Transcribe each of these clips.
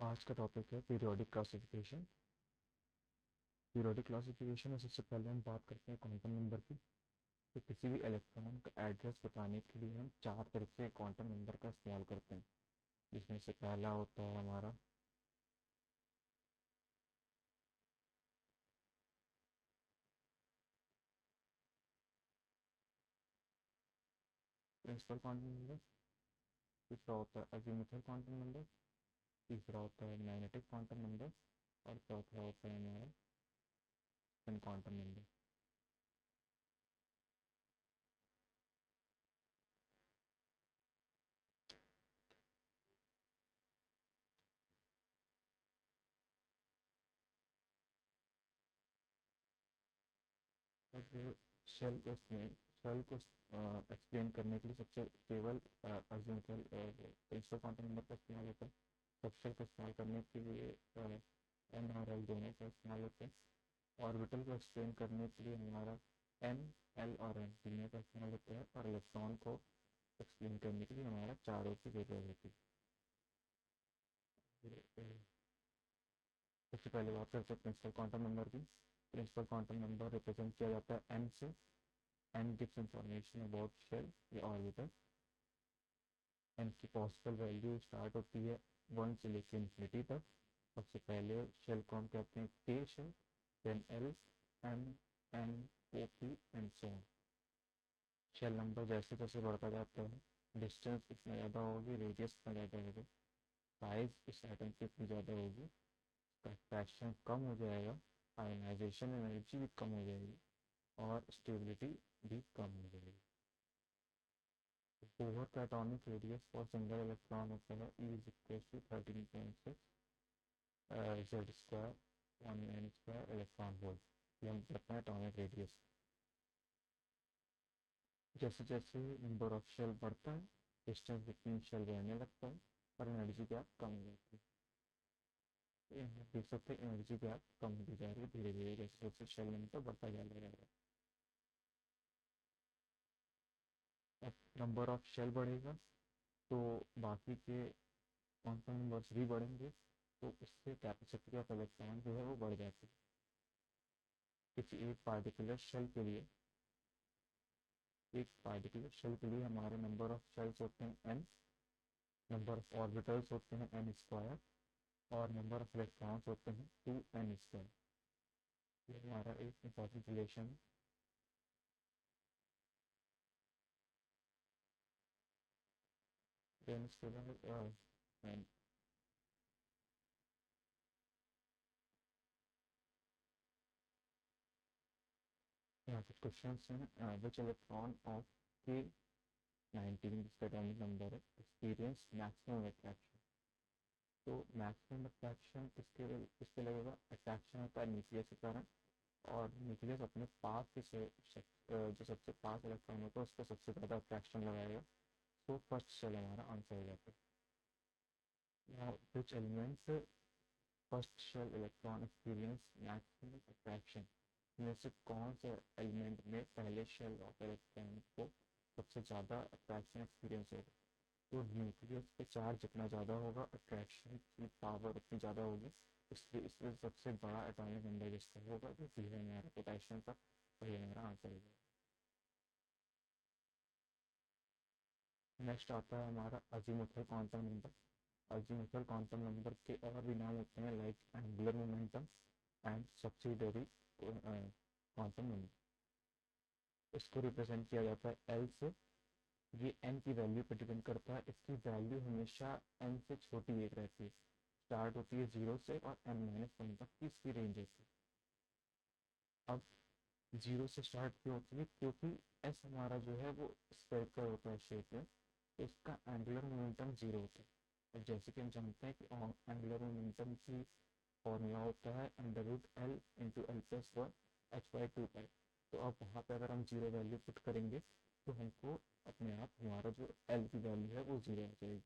आज का टॉपिक है पीरियोडिक क्लासिफिकेशन। पीरियोडिक क्लासिफिकेशन में सबसे पहले हम बात करते हैं क्वांटम नंबर की। तो किसी भी इलेक्ट्रॉन का एड्रेस बताने के लिए हम चार तरह से क्वांटम नंबर का इस्तेमाल करते हैं, जिसमें से पहला होता है हमारा प्रिंसिपल क्वांटम नंबर, दूसरा होता है अजीमुथल क्वांटम नंबर, तीसरा होता है मैग्नेटिक क्वांटम नंबर और चौथा होता है हमारा क्वांटम नंबर। अब शेल को शेल को एक्सप्लेन करने के लिए सबसे केवल अजीमुथल प्रिंसिपल क्वांटम नंबर का इस्तेमाल होता है। सबशेल का इस्तेमाल करने के लिए एन और एल दोनों का इस्तेमाल होता है। ऑर्बिटल को एक्सप्लेन करने के लिए हमारा एम, एल और एन तीनों का इस्तेमाल होता है। और इलेक्ट्रॉन को एक्सप्लेन करने के लिए हमारा चारों की जरूरत होती है। सबसे पहले बात करते हैं प्रिंसिपल क्वांटम नंबर की। प्रिंसिपल क्वांटम नंबर रिप्रेजेंट किया जाता है एन से। N gives information about shell या ऑर्बिटल। एन की पॉसिबल वैल्यू स्टार्ट होती है 1 से लेकर इन्फिनिटी तक। सबसे पहले शेल को हम कहते हैं K shell, then L, M, N, O, P and so on. Shell number जैसे जैसे बढ़ता जाता है, डिस्टेंस इतना ज़्यादा होगी, रेडियस इतना ज़्यादा होगा, साइज इस एटम की इतनी ज़्यादा होगी, फ्रैक्शन कम हो जाएगा, आयनाइजेशन एनर्जी भी कम हो जाएगी और स्टेबिलिटी भी कम हो जाएगी। बोहर का atomic radius for single electron होता है E is equal to 13.6 Z square 1 n square electron volt. ये हम कहते हैं एटॉमिक रेडियस। जैसे जैसे नंबर ऑफ शेल बढ़ता है, डिस्टेंस बिटवीन शेल बढ़ने लगता है और एनर्जी गैप कम हो जाती है। यहाँ देख सकते हैं एनर्जी गैप कम होती जा रही है धीरे धीरे, जैसे जैसे शेल नंबर बढ़ता जा रहा है। अब नंबर ऑफ शेल बढ़ेगा तो बाकी के क्वांटम नंबर्स भी बढ़ेंगे, तो इससे कैपेसिटी ऑफ इलेक्ट्रॉन जो है वो बढ़ जाती है। किसी एक पार्टिकुलर शेल के लिए हमारे नंबर ऑफ शेल्स होते हैं एन, नंबर ऑफ ऑर्बिटल्स होते हैं एन स्क्वायर और नंबर ऑफ इलेक्ट्रॉन्स होते हैं 2 एन स्क्वायर। ये हमारा एक इंपॉर्टेंट रिलेशन है। देन इसके बाद यहाँ कुछ क्वेश्चन हैं। विच इलेक्ट्रॉन ऑफ के 19 जिसका एटॉमिक नंबर है एक्सपीरियंस मैक्सिमम अट्रैक्शन। तो मैक्सिमम अट्रैक्शन इसके लगेगा। अट्रैक्शन होता है न्यूक्लियस के कारण, और न्यूक्लियस अपने पास से जो सबसे पास इलेक्ट्रॉन होता है उसको सबसे ज़्यादा अट्रैक्शन लगाएगा। तो फर्स्ट शेल हमारा आंसर हो जाता है। Now which elements first shell electron experience maximum attraction. इनमें से कौन से एलिमेंट में पहले शेल ऑफ इलेक्ट्रॉन को सबसे ज़्यादा अट्रैक्शन एक्सपीरियंस होगा? तो न्यूक्लियस पे चार्ज जितना ज़्यादा होगा, अट्रैक्शन की पावर उतनी ज़्यादा होगी। इसलिए इसमें सबसे बड़ा एटॉमिक नंबर जिसका होगा वो भी है हमारा पोटेशियम का। वही हमारा आंसर होगा। नेक्स्ट आता है हमारा azimuthal quantum number. Azimuthal quantum number के और भी नाम होते हैं, like angular momentum and subsidiary quantum number. इसको रिप्रेजेंट किया जाता है एल से। ये एन की वैल्यू पर डिपेंड करता है। इसकी वैल्यू हमेशा एन से छोटी एक रहती है। स्टार्ट होती है 0 से और n-1 तक की इसकी रेंज होती है। अब 0 से स्टार्ट क्यों होती है? क्योंकि एस हमारा जो है वो स्फेरिकल होता है शेप में, तो इसका एंगुलर मोमेंटम 0 होता है। और जैसे कि हम जानते हैं कि एंगुलर मोमेंटम की फॉर्मूला होता है under root l into l plus one h/2 pi. तो अब वहाँ पे अगर हम 0 वैल्यू पुट करेंगे तो हमको अपने आप हमारा जो एल की वैल्यू है वो 0 आ जाएगी।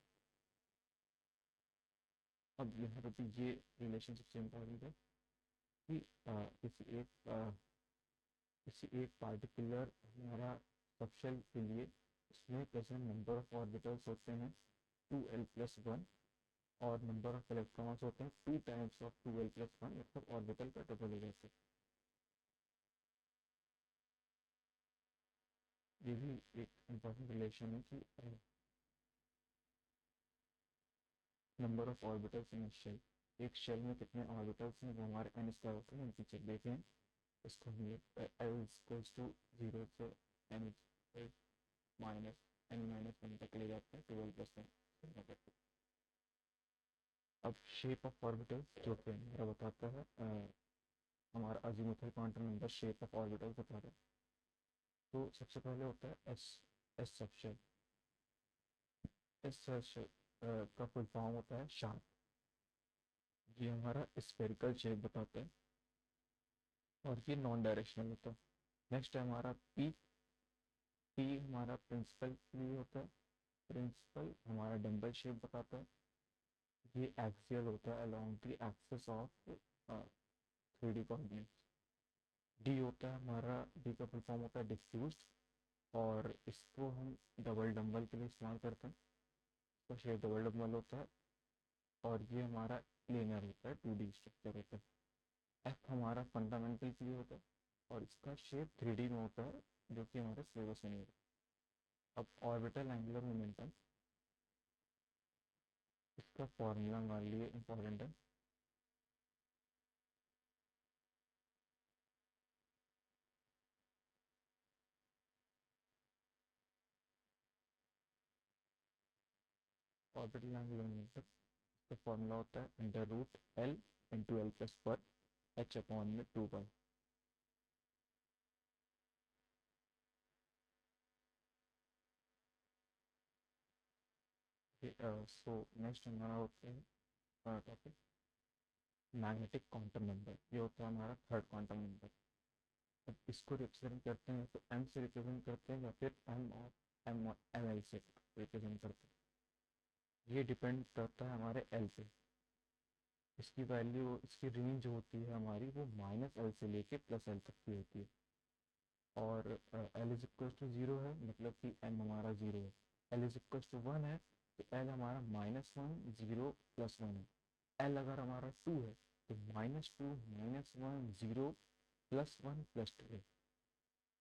अब यहाँ पे भी ये रिलेशन सबसे इम्पोर्टेंट है कि किसी एक पार्टिकुलर हमारा सबशेल के लिए इसमें प्रेजेंट नंबर ऑफ ऑर्बिटल्स होते हैं 2l+1। और नंबर ऑफ इलेक्ट्रॉन्स होते हैं 2 टाइम्स ऑफ 2l+1, मतलब ऑर्बिटल का डबल हो जाते हैं। ये भी एक इम्पॉर्टेंट रिलेशन है कि number of orbitals in shell, एक शेल में कितने ऑर्बिटल्स हैं, वो हमारे एन स्क्वायर होते हैं। हम पीछे देखें इसको, हम ये एल इक्वल्स टू 0 से एन माइनस n-1 तक ले जाते हैं 12+1। अब शेप ऑफ ऑर्बिटल जो कि हमारा बताता है हमारा azimuthal quantum number shape of orbital बताता है। तो सबसे पहले होता है S S subshell. S subshell का फुल फॉर्म होता है शार्प। ये हमारा स्फेरिकल शेप बताता है और ये नॉन डायरेक्शनल होता है। नेक्स्ट है हमारा पी। पी हमारा प्रिंसिपल पी होता है। प्रिंसिपल हमारा डम्बल शेप बताता है। ये एक्सियल होता है along the axis of 3D coordinate. D होता है हमारा, डी का फुल फॉर्म होता है डिफ्यूज, और इसको हम डबल डम्बल के लिए इस्तेमाल करते हैं। तो शेप डबल डम्बल होता है और ये हमारा प्लेनर होता है, 2D स्ट्रक्चर होता है। एफ हमारा फंडामेंटल पी होता है और इसका शेप 3D में होता है, जो कि हमारे सिलेबस में नहीं होता। अब ऑर्बिटल एंगुलर मोमेंटम, इसका फॉर्मूला हमारे लिए इम्पोर्टेंट है। ऑर्बिटल एंगुलर मोमेंटम का फॉर्मूला होता है √L × L+1 h/2π। So next हमारा होता है टॉपिक मैग्नेटिक क्वांटम नंबर। ये होता है हमारा थर्ड क्वांटम नंबर। अब इसको रिप्रेजेंट करते हैं तो एम से रिप्रेजेंट करते हैं या फिर एम एल से रिप्रेजेंट करते हैं। ये डिपेंड करता है हमारे एल पे। इसकी वैल्यू, इसकी रेंज होती है हमारी, वो -L से लेके +L तक की होती है। और L इज इक्वल टू 0 है, मतलब कि m हमारा 0 है। L इज इक्वल टू 1 है तो L हमारा -1 0 +1 है। L अगर हमारा 2 है तो -2 -1 0 +1 +2 है।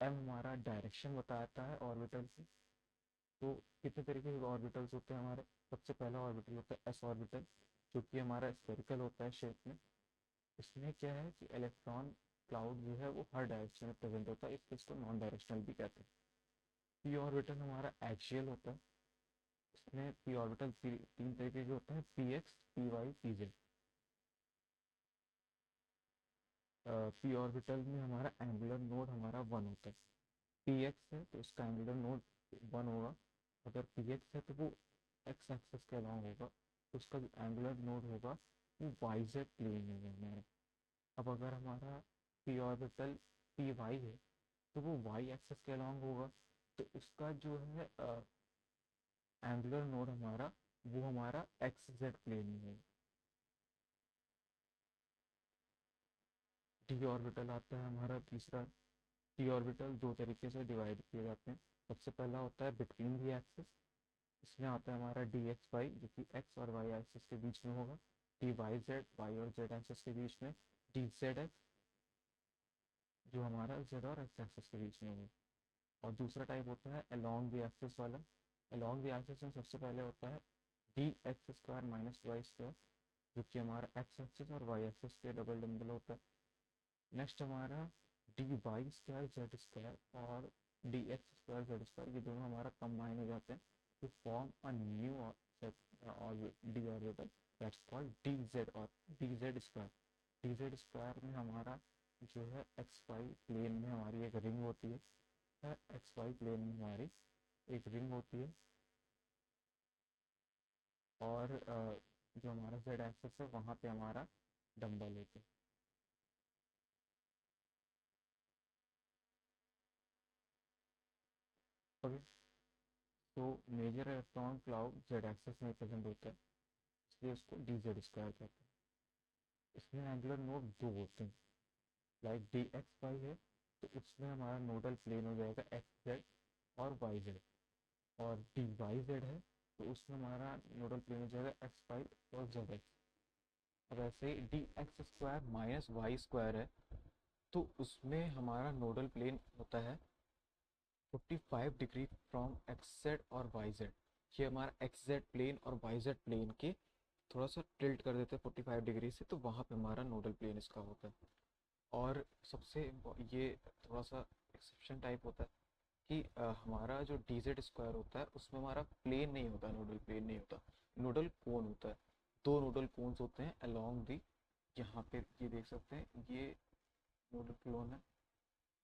m हमारा डायरेक्शन बताता है ऑर्बिटल से। तो कितने तरीके के ऑर्बिटल्स होते हैं हमारे। सबसे पहला ऑर्बिटल होता है एस ऑर्बिटल, जो कि हमारा स्फेरिकल होता है शेप में। इसमें क्या है कि इलेक्ट्रॉन क्लाउड जो है वो हर डायरेक्शन में प्रेजेंट होता है, इसलिए इसको नॉन डायरेक्शनल भी कहते हैं। पी ऑर्बिटल हमारा एक्सियल होता है। इसमें पी ऑर्बिटल तीन तरीके के होते हैं, p x, p y, p z. P orbital में हमारा एंगुलर नोड हमारा 1 होता है। पी एक्स है तो इसका एंगुलर नोड 1 होगा। अगर पी एक्स है तो वो एक्स एक्सिस के अलॉन्ग होगा, तो उसका जो एंगुलर नोड होगा वो वाई जेड प्लेन में हमारा। अब अगर हमारा पी ऑर्बिटल पी वाई है तो वो वाई एक्सिस के अलॉन्ग होगा, तो उसका जो है एंगुलर नोड हमारा, वो हमारा एक्स जेड प्लेन में है। डी ऑर्बिटल आता है हमारा तीसरा। डी ऑर्बिटल दो तरीके से डिवाइड किए जाते हैं। सबसे पहला होता है बिटवीन दी एक्सिस। इसमें आता है हमारा डी एक्स वाई, जो कि एक्स और वाई एक्सिस के बीच में होगा। डी वाई जेड, वाई और जेड एक्सिस के बीच में। डी जेड एक्स, जो हमारा जेड और एक्स एक्सिस के बीच में होगा। और दूसरा टाइप होता है अलोंग द एक्सिस वाला। अलोंग द एक्सिस में सबसे पहले होता है D X square minus Y square, जो कि हमारा एक्स एक्सिस और वाई एक्सिस के डबल डबल होता है। नेक्स्ट हमारा D Y square Z square और D X square Z square, ये दोनों हमारा कंबाइन हो जाते हैं to form a new d orbital that's called dz or dz square। dz square में हमारा जो है एक्स वाई प्लेन में हमारी एक रिंग होती है। एक्स वाई प्लेन में हमारी एक रिंग होती है, और जो हमारा जेड एक्सिस है वहाँ पे हमारा डम्बल होता है। ओके, तो major electron cloud z axis में प्रेजेंट होता है, इसलिए उसको डी जेड स्क्वायर कहते हैं। इसमें एंगुलर नोड दो होते हैं, लाइक डी एक्स वाई है तो उसमें हमारा नोडल प्लेन हो जाएगा एक्स जेड और वाई जेड। और डी वाई जेड है तो उसमें हमारा नोडल प्लेन हो जाएगा एक्स वाई और जेड एक्स। अब ऐसे ही D X square minus Y square है, तो उसमें हमारा नोडल प्लेन होता है 45 डिग्री फ्रॉम एक्स जेड और वाई जेड। ये हमारा एक्स जेड प्लेन और वाई जेड प्लेन के थोड़ा सा टिल्ट कर देते हैं 45 डिग्री से, तो वहाँ पे हमारा नोडल प्लेन इसका होता है। और सबसे ये थोड़ा सा एक्सेप्शन टाइप होता है कि हमारा जो डी जेड स्क्वायर होता है उसमें हमारा प्लेन नहीं होता, नोडल प्लेन नहीं होता, नोडल कोन होता है। दो नोडल कोन्स होते हैं अलोंग दी, यहाँ पे ये देख सकते हैं, ये नोडल क्लोन है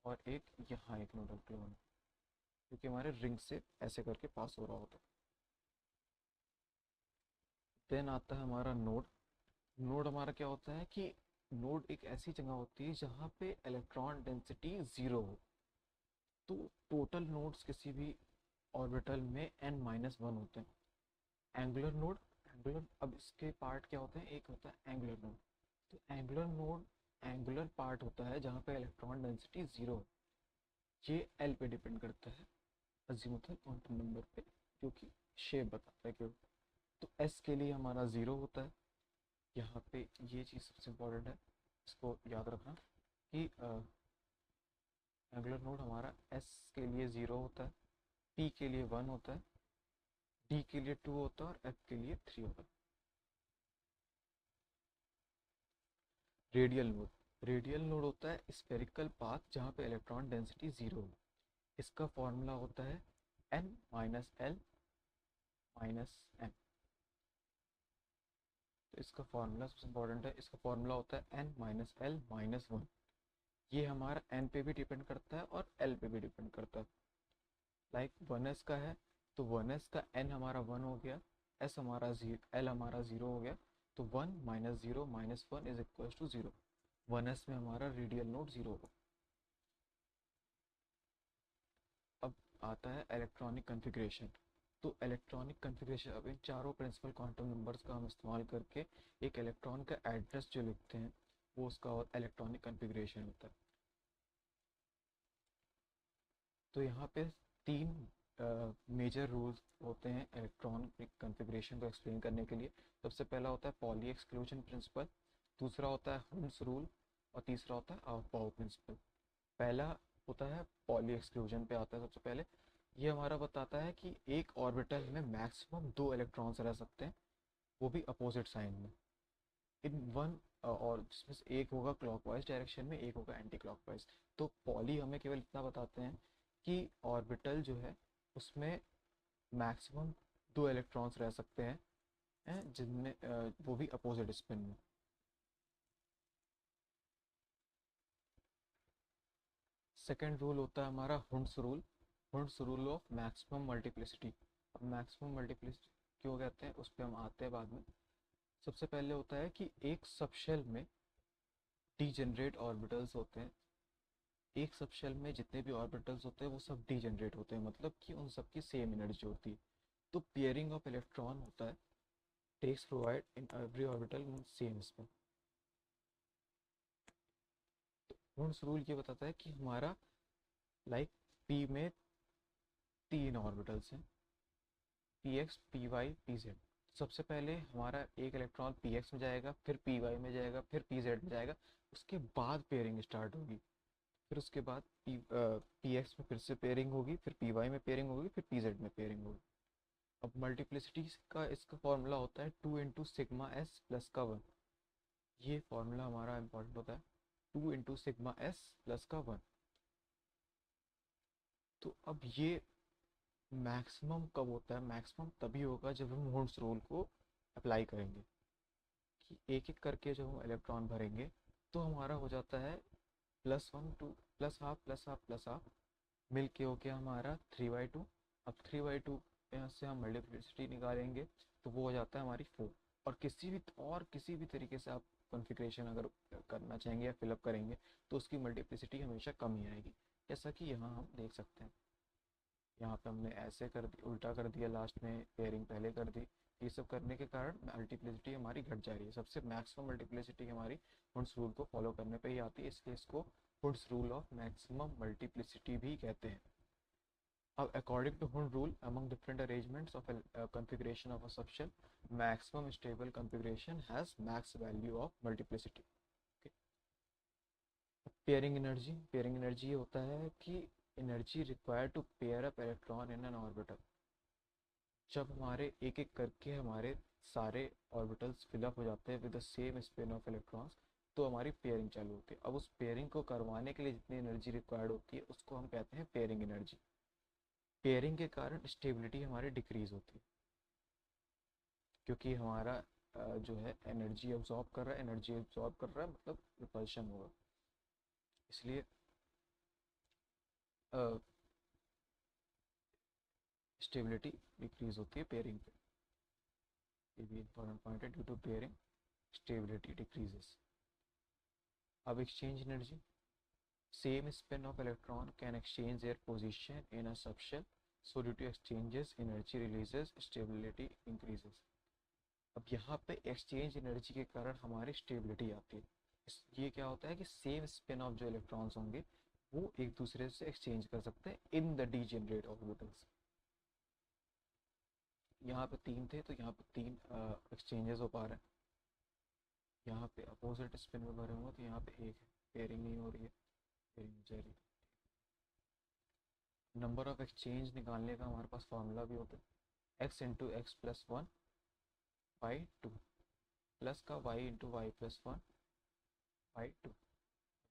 और एक यहाँ एक नोडल क्लोन है, क्योंकि हमारे रिंग से ऐसे करके पास हो रहा होता है। देन आता है हमारा नोड। नोड हमारा क्या होता है कि नोड एक ऐसी जगह होती है जहाँ पे इलेक्ट्रॉन डेंसिटी जीरो हो। तो टोटल नोड्स किसी भी ऑर्बिटल में n-1 होते हैं। एंगुलर नोड, एंगुलर, अब इसके पार्ट क्या होते हैं, एक होता है एंगुलर नोड। तो एंगुलर नोड एंगुलर पार्ट होता है जहाँ पे इलेक्ट्रॉन डेंसिटी जीरो है। ये एल पे डिपेंड करता है, अजीमुथल क्वांटम नंबर पे, जो कि शेप बताता है क्यों। तो एस के लिए हमारा जीरो होता है। यहाँ पे ये चीज़ सबसे इम्पोर्टेंट है, इसको याद रखना कि एंगुलर नोड हमारा एस के लिए ज़ीरो होता है, पी के लिए वन होता है, डी के लिए टू होता है और एफ के लिए थ्री होता है। रेडियल नोड, रेडियल नोड होता है स्फेरिकल पाथ जहाँ पे इलेक्ट्रॉन डेंसिटी ज़ीरो हो। इसका फॉर्मूला होता है n minus l minus m. तो इसका फॉर्मूला सबसे इम्पोर्टेंट है, इसका फॉर्मूला होता है n minus l minus one. ये हमारा n पे भी डिपेंड करता है और l पे भी डिपेंड करता है। लाइक वन एस का है, तो वन एस का n हमारा वन हो गया, s हमारा l हमारा ज़ीरो हो गया, तो one minus zero minus one is equal to zero. One s में हमारा रेडियल नोड ज़ीरो होगा। अब आता है इलेक्ट्रॉनिक कन्फिग्रेशन। तो इलेक्ट्रॉनिक कन्फिग्रेशन, अब इन चारों प्रिंसिपल क्वांटम नंबर्स का हम इस्तेमाल करके एक इलेक्ट्रॉन का एड्रेस जो लिखते हैं, वो उसका इलेक्ट्रॉनिक कन्फिग्रेशन होता है। तो यहाँ पे तीन मेजर रूल्स होते हैं इलेक्ट्रॉन कन्फिग्रेशन को एक्सप्लेन करने के लिए। सबसे पहला होता है पॉली एक्सक्लूजन प्रिंसिपल, दूसरा होता है हुंस रूल और तीसरा होता है आउटबाउ प्रिंसिपल। पहला होता है पॉली एक्सक्लूजन पे आता है सबसे पहले। ये हमारा बताता है कि एक ऑर्बिटल में मैक्सिमम दो इलेक्ट्रॉन्स रह सकते हैं, वो भी अपोजिट साइन में, इन वन, और जिसमें से एक होगा क्लॉकवाइज डायरेक्शन में, एक होगा एंटी क्लॉकवाइज। तो पॉली हमें केवल इतना बताते हैं कि ऑर्बिटल जो है उसमें मैक्सिमम दो इलेक्ट्रॉन्स रह सकते हैं, जिनमें वो भी अपोजिट स्पिन में। सेकेंड रूल होता है हमारा हुंस rule, हुंस rule of maximum multiplicity. अब मैक्सिमम मल्टीप्लिसिटी क्यों कहते हैं उस पर हम आते हैं बाद में। सबसे पहले होता है कि एक सबशेल में डीजेनरेट ऑर्बिटल्स होते हैं। एक सबशेल में जितने भी ऑर्बिटल्स होते हैं वो सब डीजेनरेट होते हैं, मतलब कि उन सब की सेम एनर्जी होती है। तो पेयरिंग ऑफ इलेक्ट्रॉन होता है, takes provide in every orbital in same spin. Hund's rule ये बताता है कि हमारा लाइक पी में तीन ऑर्बिटल्स हैं, p x p y p z. सबसे पहले हमारा एक इलेक्ट्रॉन पी एक्स में जाएगा, फिर पी वाई में जाएगा, फिर पी जेड में जाएगा, उसके बाद पेयरिंग स्टार्ट होगी। फिर उसके बाद पी एक्स में फिर से पेयरिंग होगी, फिर पी वाई में पेयरिंग होगी, फिर पी जेड में पेयरिंग होगी। अब मल्टीप्लिसिटी का इसका फॉर्मूला होता है two into sigma S plus का वन। ये फॉर्मूला हमारा इंपॉर्टेंट होता है, two into sigma S plus का वन। तो अब ये मैक्सिमम कब होता है, मैक्सिमम तभी होगा जब हम हुंस रूल को अप्लाई करेंगे, कि एक एक करके जब हम इलेक्ट्रॉन भरेंगे तो हमारा हो जाता है plus one two plus half plus half plus half, मिल के हो गया हमारा 3/2। अब 3/2 यहाँ से हम मल्टीप्लिसिटी निकालेंगे तो वो हो जाता है हमारी 4। और किसी भी तरीके से आप कॉन्फ़िगरेशन अगर करना चाहेंगे या फिलअप करेंगे तो उसकी मल्टीप्लिसिटी हमेशा कम ही आएगी, जैसा कि यहाँ हम देख सकते हैं। यहाँ पे हमने ऐसे कर दी, उल्टा कर दिया, लास्ट में पेयरिंग पहले कर दी। ये सब करने के कारण मल्टीप्लिसिटी हमारी घट जा रही है। सबसे मैक्सिमम मल्टीप्लिसिटी हमारी हुंस रूल को फॉलो करने पे ही आती है, इसलिए इसको हुंस रूल ऑफ मैक्सिमम मल्टीप्लिसिटी भी कहते हैं। अब अकॉर्डिंग टू हुन rule among different arrangements of a configuration of a subshell, maximum stable configuration has max value of multiplicity. Pairing energy ये होता है कि energy required to pair up electron in an orbital. जब हमारे एक एक करके हमारे सारे ऑर्बिटल्स फिलअप हो जाते हैं with the same spin of electrons, तो हमारी पेयरिंग चालू होती है। अब उस पेयरिंग को करवाने के लिए जितनी एनर्जी रिक्वायर्ड होती है उसको हम कहते हैं पेयरिंग एनर्जी। पेयरिंग के कारण स्टेबिलिटी हमारी डिक्रीज होती है, क्योंकि हमारा जो है एनर्जी एब्जॉर्ब कर रहा है, एनर्जी एब्जॉर्ब कर रहा है मतलब रिपल्शन होगा, इसलिए स्टेबिलिटी डिक्रीज होती है पेयरिंग पे। ये भी इंपॉर्टेंट पॉइंट है, due to pairing stability decreases. अब exchange energy, same spin of electron can exchange their position in a subshell, so due to exchanges energy releases, stability increases. अब यहाँ पे एक्सचेंज एनर्जी के कारण हमारी स्टेबिलिटी आती है। ये क्या होता है कि सेम स्पिन ऑफ जो इलेक्ट्रॉन्स होंगे वो एक दूसरे से एक्सचेंज कर सकते हैं इन द डीजेनरेट ऑर्बिटल्स। यहाँ पे 3 थे तो यहाँ पे 3 एक्सचेंजेस हो पा रहे हैं। यहाँ पे अपोजिट स्पिन में भरे हुए तो यहाँ पे एक है, पेयरिंग नहीं हो रही है, पेयरिंग हो जा रही है। नंबर ऑफ एक्सचेंज निकालने का हमारे पास फॉर्मूला भी होता है, x into x plus 1 by 2 plus का y into y plus 1 by 2।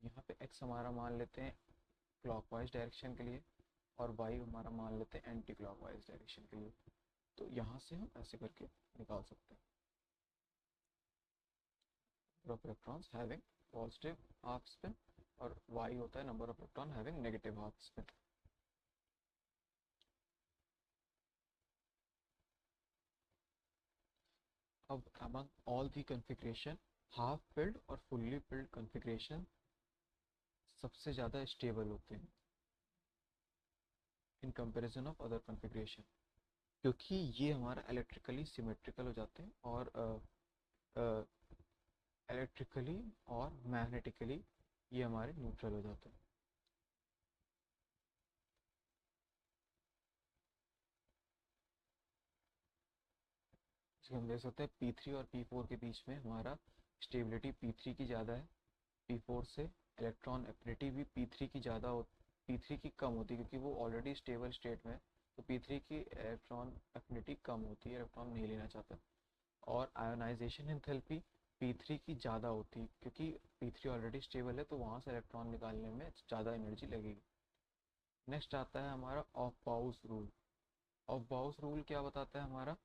यहाँ पे x हमारा मान लेते हैं क्लॉकवाइज डायरेक्शन के लिए और y हमारा मान लेते हैं एंटी क्लॉकवाइज डायरेक्शन के लिए। तो यहाँ से हम ऐसे करके निकाल सकते हैं number of electrons having positive half spin और y होता है number of electron having negative half spin. अब among all the configuration, half filled और फुल्ली फिल्ड कॉन्फ़िगरेशन सबसे ज़्यादा स्टेबल होते हैं in comparison of other configuration, क्योंकि ये हमारा इलेक्ट्रिकली सिमेट्रिकल हो जाते हैं और इलेक्ट्रिकली और मैग्नेटिकली ये हमारे न्यूट्रल हो जाते हैं। हम देख सकते हैं P3 और P4 के बीच में हमारा स्टेबिलिटी P3 की ज़्यादा है, P4 से इलेक्ट्रॉन एफिनिटी भी P3 की ज़्यादा हो, P3 की कम होती है क्योंकि वो ऑलरेडी स्टेबल स्टेट में है, तो P3 की इलेक्ट्रॉन एफिनिटी कम होती है, इलेक्ट्रॉन नहीं लेना चाहता। और आयोनाइजेशन एंथैल्पी P3 की ज़्यादा होती है क्योंकि P3 ऑलरेडी स्टेबल है, तो वहाँ से इलेक्ट्रॉन निकालने में ज़्यादा एनर्जी लगेगी। नेक्स्ट आता है हमारा ऑफ बाउस रूल। ऑफ बाउस रूल क्या बताता है हमारा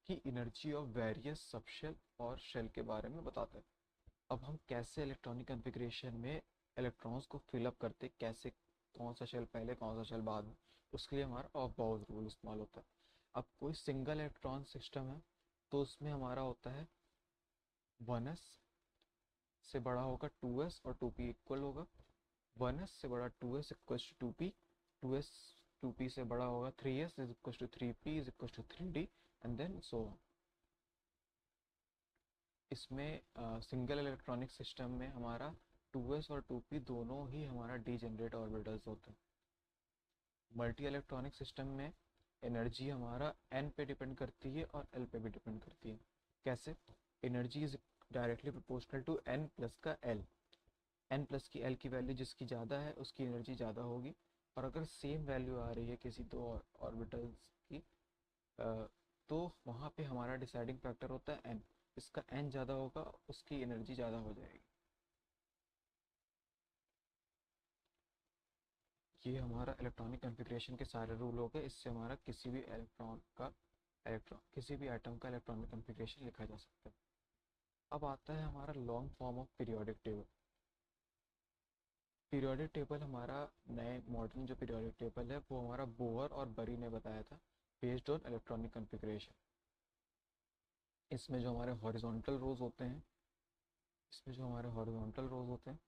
कि एनर्जी ऑफ वेरियस सबशेल और शेल के बारे में बताता है। अब हम कैसे इलेक्ट्रॉनिक कॉन्फ़िगरेशन में इलेक्ट्रॉन्स को फिलअप करते, कैसे कौन सा शेल पहले कौन सा शेल बाद में, उसके लिए हमारा ऑफ बाउस रूल इस्तेमाल होता है। अब कोई सिंगल इलेक्ट्रॉन सिस्टम है तो उसमें हमारा होता है 1s से बड़ा होगा 2s और 2p इक्वल होगा, 1s से बड़ा 2s equal to 2p, 2s 2p से बड़ा होगा 3s is equal to 3p is equal to 3d and then so on. इसमें सिंगल इलेक्ट्रॉनिक सिस्टम में हमारा 2s और 2p दोनों ही हमारा डीजेनरेट ऑर्बिटल्स होते हैं। मल्टी इलेक्ट्रॉनिक सिस्टम में एनर्जी हमारा n पे डिपेंड करती है और l पे भी डिपेंड करती है। कैसे? Energy is directly proportional to n plus का l, n प्लस की l की वैल्यू जिसकी ज़्यादा है उसकी एनर्जी ज़्यादा होगी, और अगर सेम वैल्यू आ रही है किसी दो ऑर्बिटल्स की तो वहाँ पे हमारा डिसाइडिंग फैक्टर होता है n, इसका n ज़्यादा होगा उसकी एनर्जी ज़्यादा हो जाएगी। ये हमारा इलेक्ट्रॉनिक कॉन्फ़िगरेशन के सारे रूल हो गए, इससे हमारा किसी भी किसी भी आइटम का इलेक्ट्रॉनिक कॉन्फ़िगरेशन लिखा जा सकता है। अब आता है हमारा long form of periodic table. Periodic table हमारा नए मॉडर्न जो पीरियोडिक टेबल है वो हमारा बोहर और बरी ने बताया था बेस्ड ऑन इलेक्ट्रॉनिक कॉन्फ़िगरेशन। इसमें जो हमारे हॉरिजॉन्टल रोज होते हैं, इसमें जो हमारे हॉरिजॉन्टल रोज होते हैं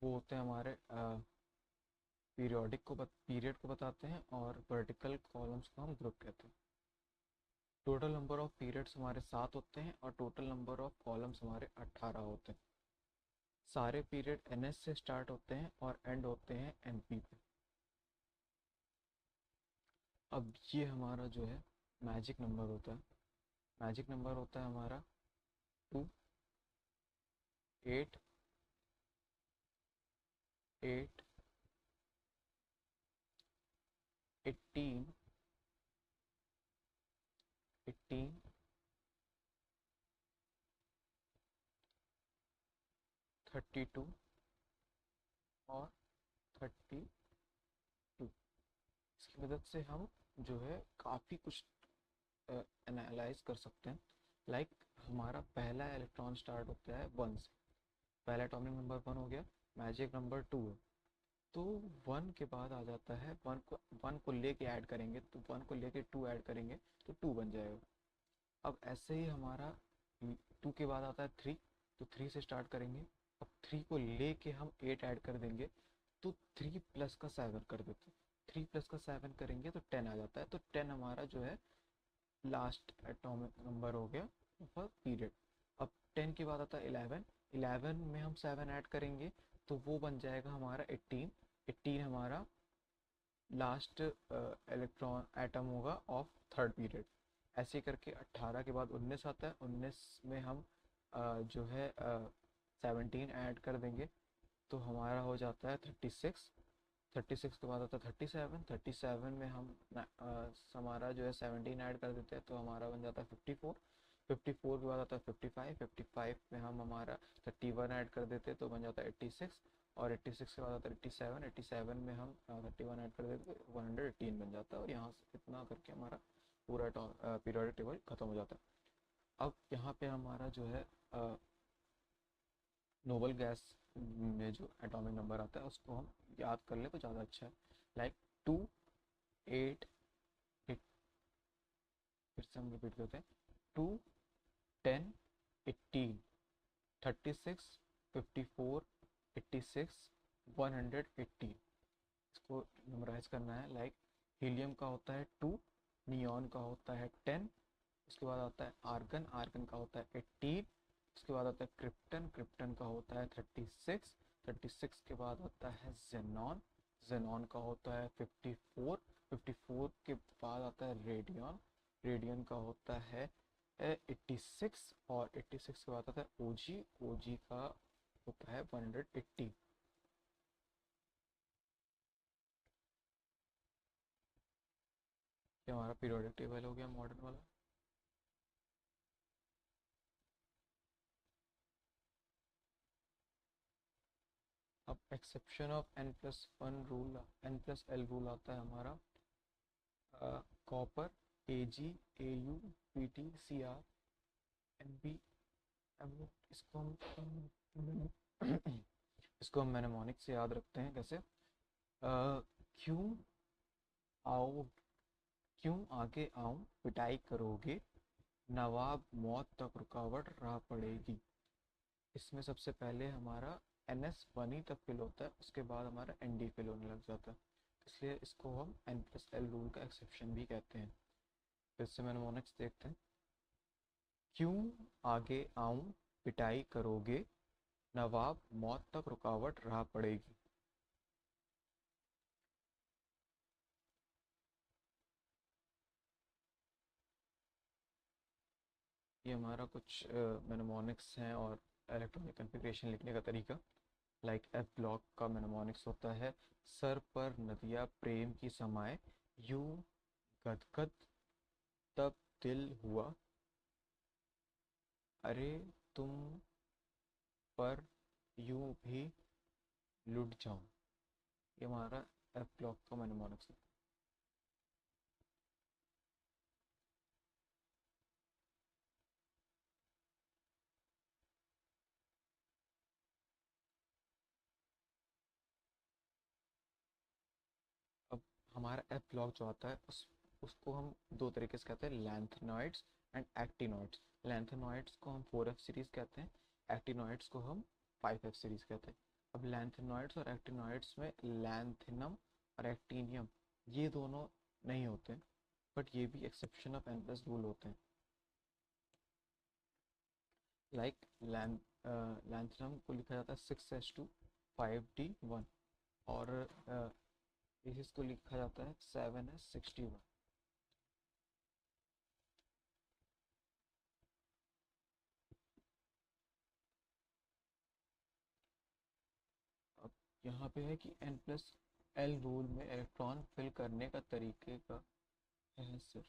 वो होते हैं हमारे पीरियड को बताते हैं, और वर्टिकल कॉलम्स को हम ग्रुप कहते हैं। टोटल नंबर ऑफ पीरियड्स हमारे 7 होते हैं और टोटल नंबर ऑफ कॉलम्स हमारे 18 होते हैं। सारे पीरियड NS से स्टार्ट होते हैं और एंड होते हैं NP पे। अब ये हमारा जो है मैजिक नंबर होता है। मैजिक नंबर होता है हमारा 2, 8, 8, 18, 18, 32 और 32। इसकी मदद से हम जो है काफ़ी कुछ एनालाइज कर सकते हैं। लाइक हमारा पहला इलेक्ट्रॉन स्टार्ट होता है 1 से, पहला एटॉमिक नंबर 1 हो गया, मैजिक नंबर 2 है। तो 1 के बाद आ जाता है 1 को लेके ऐड करेंगे, तो 1 को लेके 2 ऐड करेंगे तो 2 बन जाएगा। अब ऐसे ही हमारा 2 के बाद आता है 3, तो 3 से स्टार्ट करेंगे। अब 3 को लेके हम 8 ऐड कर देंगे, तो 3 प्लस का 7 कर देते हैं। 3 प्लस का 7 करेंगे तो 10 आ जाता है। तो 10 हमारा जो है लास्ट एटॉमिक नंबर हो गया फॉर पीरियड। अब 10 के बाद आता है 11, 11 में हम 7 ऐड करेंगे तो वो बन जाएगा हमारा 18। 18 हमारा लास्ट इलेक्ट्रॉन एटम होगा ऑफ थर्ड पीरियड। ऐसे करके 18 के बाद 19 आता है, 19 में हम जो है 17 ऐड कर देंगे तो हमारा हो जाता है 36। 36 के बाद आता है 37, 37 में हम हमारा जो है 17 ऐड कर देते हैं तो हमारा बन जाता है 54। 54 के बाद आता है 55, 55 में हम हमारा 31 ऐड कर देते हैं तो बन जाता है 86। और 86 के बाद आता है 87, 87 में हम 31 ऐड कर देते हैं तो 118 बन जाता है। और यहाँ से इतना करके हमारा पूरा पीरियोडिक टेबल खत्म हो जाता है। अब यहाँ पे हमारा जो है नोबल गैस में जो एटॉमिक नंबर आता है उसको हम याद कर ले तो ज़्यादा अच्छा है। लाइक 2, 8, फिर से हम रिपीट करते हैं, 2, 10, 18, 36, 54, 86, 118। इसको मेमोराइज करना है। लाइक हीलियम का होता है 2, नियॉन का होता है 10, उसके बाद आता है आर्गन, आर्गन का होता है 18, उसके बाद आता है क्रिप्टन, क्रिप्टन का होता है 36, 36 के बाद आता है जेनॉन, जेनॉन का होता है 54, 54 के बाद आता है रेडियन, रेडियन का होता है 86, और 86 के बाद आता है ओजी, ओजी का होता है 180। ये हमारा पीरियोडिक टेबल हो गया मॉडर्न वाला। अब exception of n+1 rule, n+l rule आता है हमारा copper, Ag, Au, Pt, Cr, Mb, M। इसको हम मैनेमोनिक से याद रखते हैं कैसे, क्यों आओ, क्यों आगे आऊं पिटाई करोगे, नवाब मौत तक रुकावट राह पड़ेगी। इसमें सबसे पहले हमारा NS वन ही तक फिल होता है, उसके बाद हमारा ND फिल होने लग जाता है, इसलिए इसको हम n+l रूल का एक्सेप्शन भी कहते हैं। फिर से मैनेमोनिक्स देखते हैं। क्यों आगे आऊं पिटाई करोगे, नवाब मौत तक रुकावट राह पड़ेगी। ये हमारा कुछ मैनेमोनिक्स हैं और इलेक्ट्रॉनिक कन्फिग्रेशन लिखने का तरीका। लाइक एफ ब्लॉक का मैनेमोनिक्स होता है, सर पर नदिया प्रेम की समाए, यूं गदगद तब दिल हुआ, अरे तुम पर यूं भी लुट जाऊं। ये हमारा एफ ब्लॉक का मैनेमोनिक्स है। अब हमारा एफ ब्लॉक जो आता है उसको हम दो तरीके से कहते हैं, लैंथेनॉइड्स एंड एक्टिनॉइड्स। लैंथेनॉइड्स को हम 4F सीरीज कहते हैं, एक्टिनॉइड्स को हम 5F सीरीज कहते हैं। अब लैंथेनॉइड्स और एक्टिनॉइड्स में लैंथिनम और एक्टिनियम ये दोनों नहीं होते, बट ये भी exception of n plus rule होते हैं। लाइक लैंथेनम को लिखा जाता है 6s2 5d1, और इसको लिखा जाता है 7s61। यहाँ पे है कि n+l रूल में इलेक्ट्रॉन फिल करने का तरीके का है सिर्फ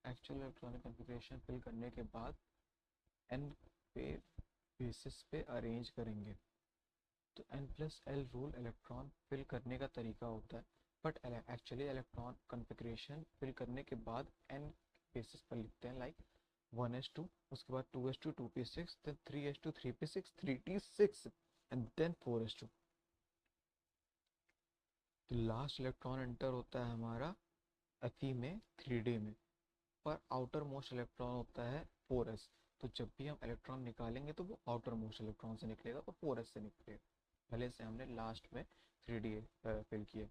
एक्चुअल इलेक्ट्रॉनिक कॉन्फ़िगरेशन फिल करने के बाद n पे बेसिस पे अरेंज करेंगे। तो n+l रूल इलेक्ट्रॉन फिल करने का तरीका होता है, but actually electron configuration fill करने के बाद n बेसिस पर लिखते हैं, लाइक 1s2, उसके बाद 2s2 2p6, then 3s2 3p6 3t6 and then 4s2। तो लास्ट इलेक्ट्रॉन एंटर होता है हमारा Fe में 3d में, पर आउटर मोस्ट इलेक्ट्रॉन होता है 4s। तो जब भी हम इलेक्ट्रॉन निकालेंगे तो वो आउटर मोस्ट इलेक्ट्रॉन से निकलेगा और 4s से निकलेगा, भले से हमने लास्ट में 3d फिल किया।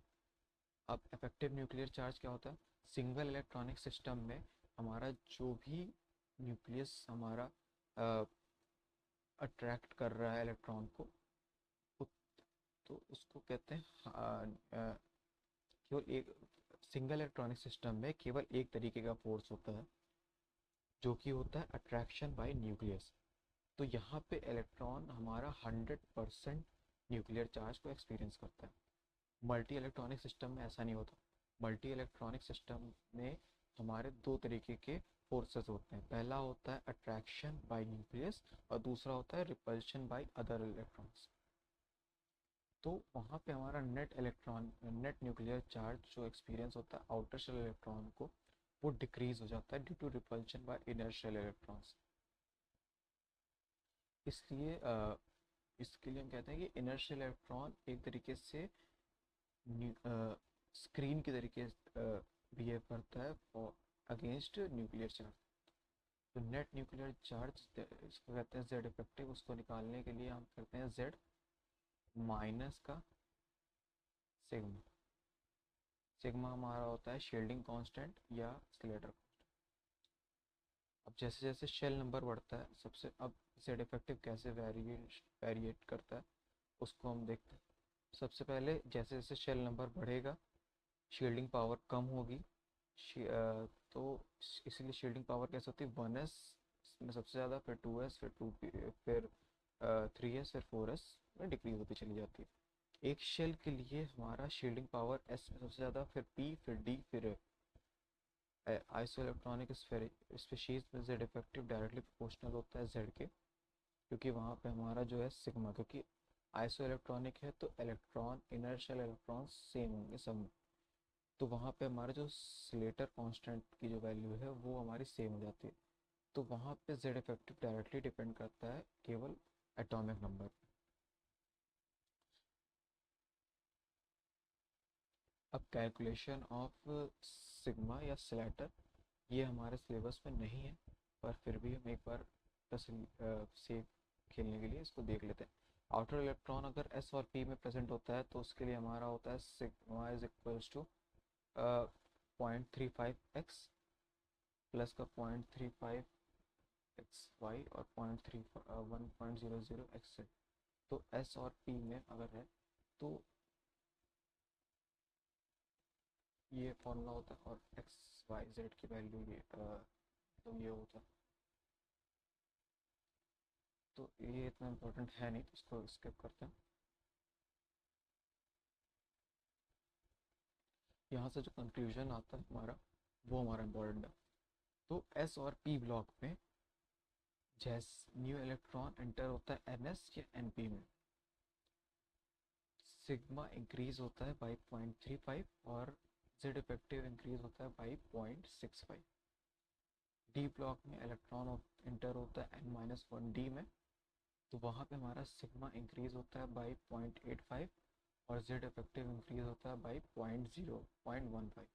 अब इफेक्टिव न्यूक्लियर चार्ज क्या होता है? सिंगल इलेक्ट्रॉनिक सिस्टम में हमारा जो भी न्यूक्लियस हमारा अट्रैक्ट कर रहा है इलेक्ट्रॉन को, तो उसको कहते हैं केवल एक सिंगल इलेक्ट्रॉनिक सिस्टम में केवल एक तरीके का फोर्स होता है, जो कि होता है अट्रैक्शन बाय न्यूक्लियस। तो यहाँ पे इलेक्ट्रॉन हमारा 100% न्यूक्लियर चार्ज को एक्सपीरियंस करता है। मल्टी इलेक्ट्रॉनिक सिस्टम में ऐसा नहीं होता। मल्टी इलेक्ट्रॉनिक सिस्टम में हमारे दो तरीके के फोर्सेस होते हैं। पहला होता है अट्रैक्शन बाय न्यूक्लियस और दूसरा होता है रिपल्शन बाय अदर इलेक्ट्रॉन्स। तो वहाँ पे हमारा नेट न्यूक्लियर चार्ज जो एक्सपीरियंस होता है आउटर शेल इलेक्ट्रॉन को, वो डिक्रीज हो जाता है due to repulsion by inner shell electrons. इसलिए इसके लिए हम कहते हैं कि इनर शेल इलेक्ट्रॉन एक तरीके से स्क्रीन के तरीके बिहेव करता है फॉर अगेंस्ट न्यूक्लियर चार्ज। तो नेट न्यूक्लियर चार्ज इसको कहते हैं जेड इफेक्टिव। उसको निकालने के लिए हम करते हैं जेड माइनस का सिग्मा। सिग्मा हमारा होता है शील्डिंग कांस्टेंट या स्लेटर। अब जैसे जैसे शेल नंबर बढ़ता है, सबसे अब जेड इफेक्टिव कैसे वेरिएट करता है उसको हम देखते हैं। सबसे पहले जैसे जैसे शेल नंबर बढ़ेगा शील्डिंग पावर कम होगी। तो इसीलिए शील्डिंग पावर कैसे होती है? 1s में सबसे ज़्यादा, फिर 2s, फिर 2p, फिर 3s, फिर 4s में डिक्रीज होती चली जाती है। एक शेल के लिए हमारा शील्डिंग पावर s में सबसे ज़्यादा, फिर p, फिर d, फिर आइसो इलेक्ट्रॉनिक स्पीशीज में जेड इफेक्टिव डायरेक्टली प्रोपोर्शनल होता है जेड के, क्योंकि वहाँ पे हमारा जो है सिग्मा, क्योंकि आइसो इलेक्ट्रॉनिक है तो electron inner shell electron same होंगे सब में। तो वहाँ पे हमारा जो स्लेटर कांस्टेंट की जो वैल्यू है वो हमारी सेम हो जाती है। तो वहाँ पे जेड इफेक्टिव डायरेक्टली डिपेंड करता है केवल एटॉमिक नंबर। अब कैलकुलेशन ऑफ सिग्मा या स्लेटर ये हमारे सिलेबस में नहीं है, पर फिर भी हम एक बार बस सेफ खेलने के लिए इसको देख लेते हैं। आउटर इलेक्ट्रॉन अगर एस और पी में प्रेजेंट होता है तो उसके लिए हमारा होता है sigma is equals to 0.35x plus का 0.35xy और 1.00x। तो एस और पी में अगर है तो ये फॉर्मूला होता है, और एक्स वाई जेड की वैल्यू ये तो ये होता है। तो ये इतना इम्पोर्टेंट है नहीं, तो इसको स्किप करते हैं। यहाँ से जो कंक्लूजन आता है हमारा वो हमारा इम्पोर्टेंट है। तो एस और पी ब्लॉक में जैसे न्यू इलेक्ट्रॉन एंटर होता है एन एस या एन पी में, सिग्मा इंक्रीज होता है बाई 0.35 और जेड इफेक्टिव इंक्रीज होता है बाई 0.65। डी ब्लॉक में इलेक्ट्रॉन एंटर होता है n-1 डी में, तो वहाँ पे हमारा सिग्मा इंक्रीज होता है बाई 0.85 और जेड इफेक्टिव इंक्रीज होता है बाई 0.15।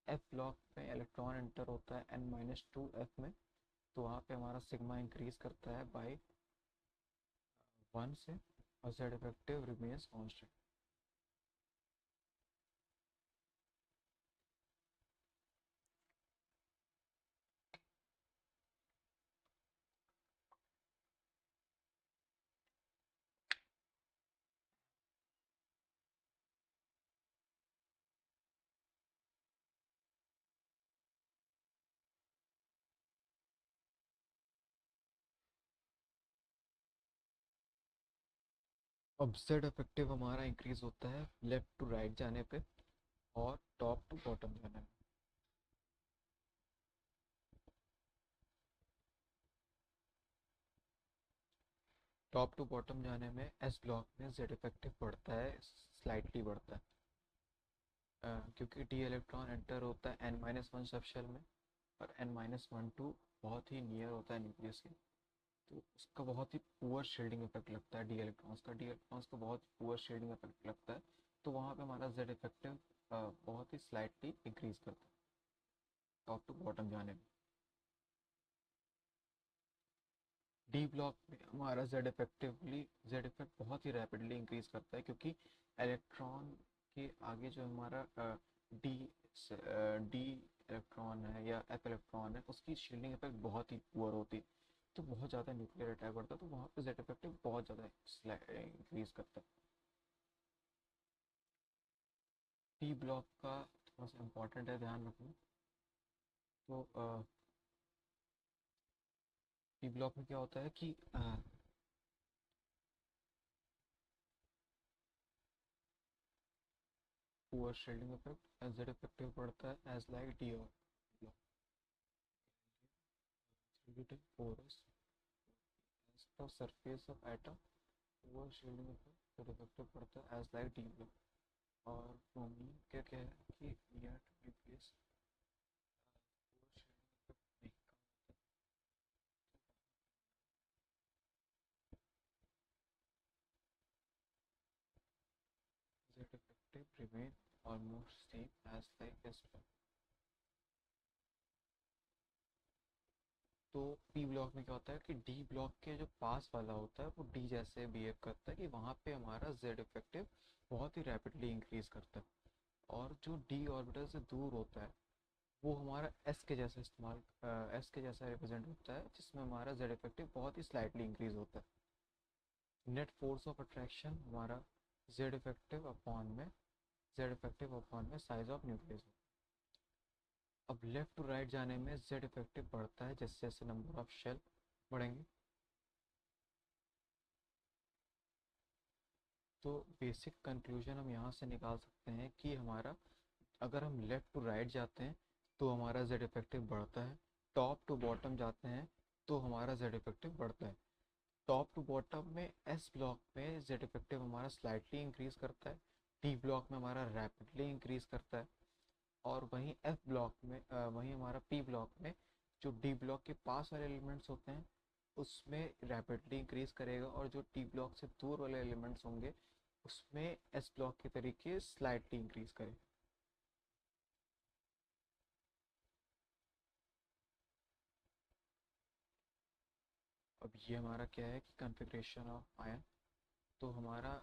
एफ ब्लॉक में इलेक्ट्रॉन एंटर होता है n-2 एफ में, तो वहाँ पे हमारा सिग्मा इंक्रीज करता है बाई 1 से और जेड इफेक्टिव रिमेन्स कांस्टेंट। अब जेड इफेक्टिव हमारा इंक्रीज होता है लेफ्ट टू राइट जाने पे और टॉप टू बॉटम जाने में। टॉप टू बॉटम जाने में एस ब्लॉक में जेड इफेक्टिव बढ़ता है, स्लाइटली बढ़ता है, क्योंकि डी इलेक्ट्रॉन एंटर होता है n-1 सब शेल में, और n-1 2 बहुत ही नियर होता है न्यूक्लियस के। तो उसका बहुत ही पुअर शील्डिंग इफेक्ट लगता है डी इलेक्ट्रॉन्स का बहुत पुअर शील्डिंग इफेक्ट लगता है। तो वहाँ पे हमारा जेड इफेक्टिव बहुत ही स्लाइटली इंक्रीज करता है टॉप टू बॉटम जाने में। डी ब्लॉक में हमारा जेड इफेक्ट बहुत ही रैपिडली इंक्रीज करता है, क्योंकि इलेक्ट्रॉन के आगे जो हमारा डी डी इलेक्ट्रॉन है या एफ इलेक्ट्रॉन है, उसकी शील्डिंग इफेक्ट बहुत ही पुअर होती है। तो बहुत ज़्यादा न्यूक्लियर अटैक बढ़ता है, तो वहाँ पे जेड इफेक्टिव बहुत ज़्यादा इंक्रीज करता है। डी ब्लॉक का थोड़ा सा इम्पोर्टेंट है ध्यान रखना। तो डी ब्लॉक में क्या होता है कि poor shielding effect Z effective बढ़ता है एज लाइक डी और block. porous as the surface of atom, वो shielding effect जो reflective पड़ता है as light डी ब्लॉक। और ब्रोमीन क्या क्या है कि नियर टू न्यूक्लियस वो shielding effect नहीं कम होता है। Z effective remain almost same as like S block। तो पी ब्लॉक में क्या होता है कि डी ब्लॉक के जो पास वाला होता है वो डी जैसे बिहेव करता है, कि वहाँ पे हमारा जेड इफेक्टिव बहुत ही रैपिडली इंक्रीज करता है। और जो डी ऑर्बिटल से दूर होता है वो हमारा एस के जैसा रिप्रेजेंट होता है, जिसमें हमारा जेड इफेक्टिव बहुत ही स्लाइटली इंक्रीज होता है। नेट फोर्स ऑफ अट्रैक्शन हमारा जेड इफेक्टिव अपॉन में साइज ऑफ न्यूक्लियस। अब लेफ्ट टू राइट जाने में जेड इफेक्टिव बढ़ता है जैसे जैसे नंबर ऑफ शेल बढ़ेंगे। तो बेसिक कंक्लूजन हम यहाँ से निकाल सकते हैं कि हमारा, अगर हम लेफ़्ट टू राइट जाते हैं तो हमारा जेड इफेक्टिव बढ़ता है, टॉप टू बॉटम जाते हैं तो हमारा जेड इफेक्टिव बढ़ता है। टॉप टू बॉटम में एस ब्लॉक में जेड इफेक्टिव हमारा स्लाइटली इंक्रीज करता है, टी ब्लॉक में हमारा रैपिडली इंक्रीज करता है, और वहीं एफ ब्लॉक में वहीं हमारा पी ब्लॉक में जो डी ब्लॉक के पास वाले एलिमेंट्स होते हैं उसमें रैपिडली इंक्रीज करेगा, और जो टी ब्लॉक से दूर वाले एलिमेंट्स होंगे उसमें एस ब्लॉक के तरीके स्लाइटली इंक्रीज करेगा। अब ये हमारा क्या है कि कॉन्फ़िगरेशन ऑफ आयन। तो हमारा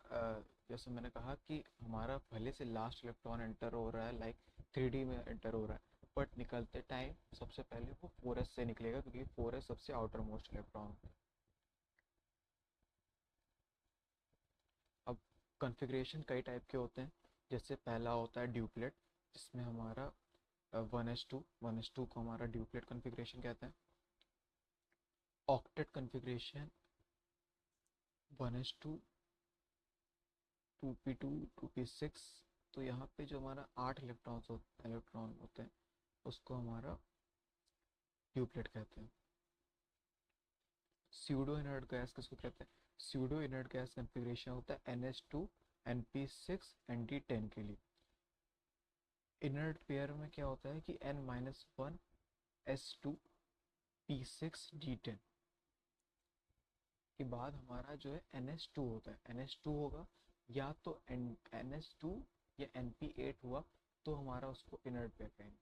जैसे मैंने कहा कि हमारा पहले से लास्ट इलेक्ट्रॉन एंटर हो रहा है, लाइक 3D में एंटर हो रहा है, बट निकलते टाइम सबसे पहले वो 4s से निकलेगा, क्योंकि 4s सबसे आउटर मोस्ट इलेक्ट्रॉन होता है। अब कॉन्फ़िगरेशन कई टाइप के होते हैं। जैसे पहला होता है ड्यूप्लेट, जिसमें हमारा 1s2 को हमारा ड्यूप्लेट कॉन्फ़िगरेशन कहते हैं। Octet configuration 1s2 2p2 2p6। तो यहाँ पे जो हमारा 8 इलेक्ट्रॉन होते हैं उसको हमारा ड्यूप्लेट कहते हैं। स्यूडो इनर्ट गैस किसको कहते हैं? स्यूडो इनर्ट गैस कॉन्फ़िगरेशन होता है NH2 NP6 ND10 के लिए। इनर्ट पेयर में क्या होता है कि N-1 S2 P6 D10 के बाद हमारा जो है NH2 होता है। NH2 होगा या तो NH2 या NP8 हुआ तो हमारा उसको इनर्ट पेयर कहेंगे।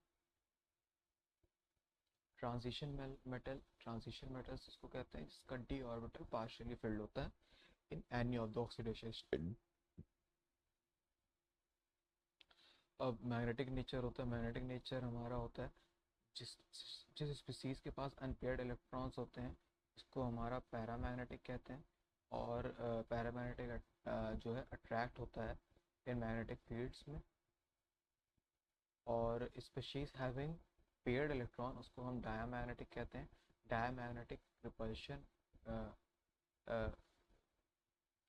ट्रांजिशन मेटल्स जिसको कहते हैं, जिसका डी ऑर्बिटल पार्शियली फिल्ड होता है in any of the oxidation state. अब मैग्नेटिक नेचर होता है। मैग्नेटिक नेचर हमारा होता है जिस जिस स्पीसीज के पास अनपेयर्ड इलेक्ट्रॉन्स होते हैं उसको हमारा पैरामैग्नेटिक कहते हैं। और पैरामैग्नेटिक जो है अट्रैक्ट होता है इन मैग्नेटिक फील्ड्स में। और स्पीशीज हैविंग पेयर्ड इलेक्ट्रॉन उसको हम डायामैग्नेटिक कहते हैं। डायामैग्नेटिक रिपल्शन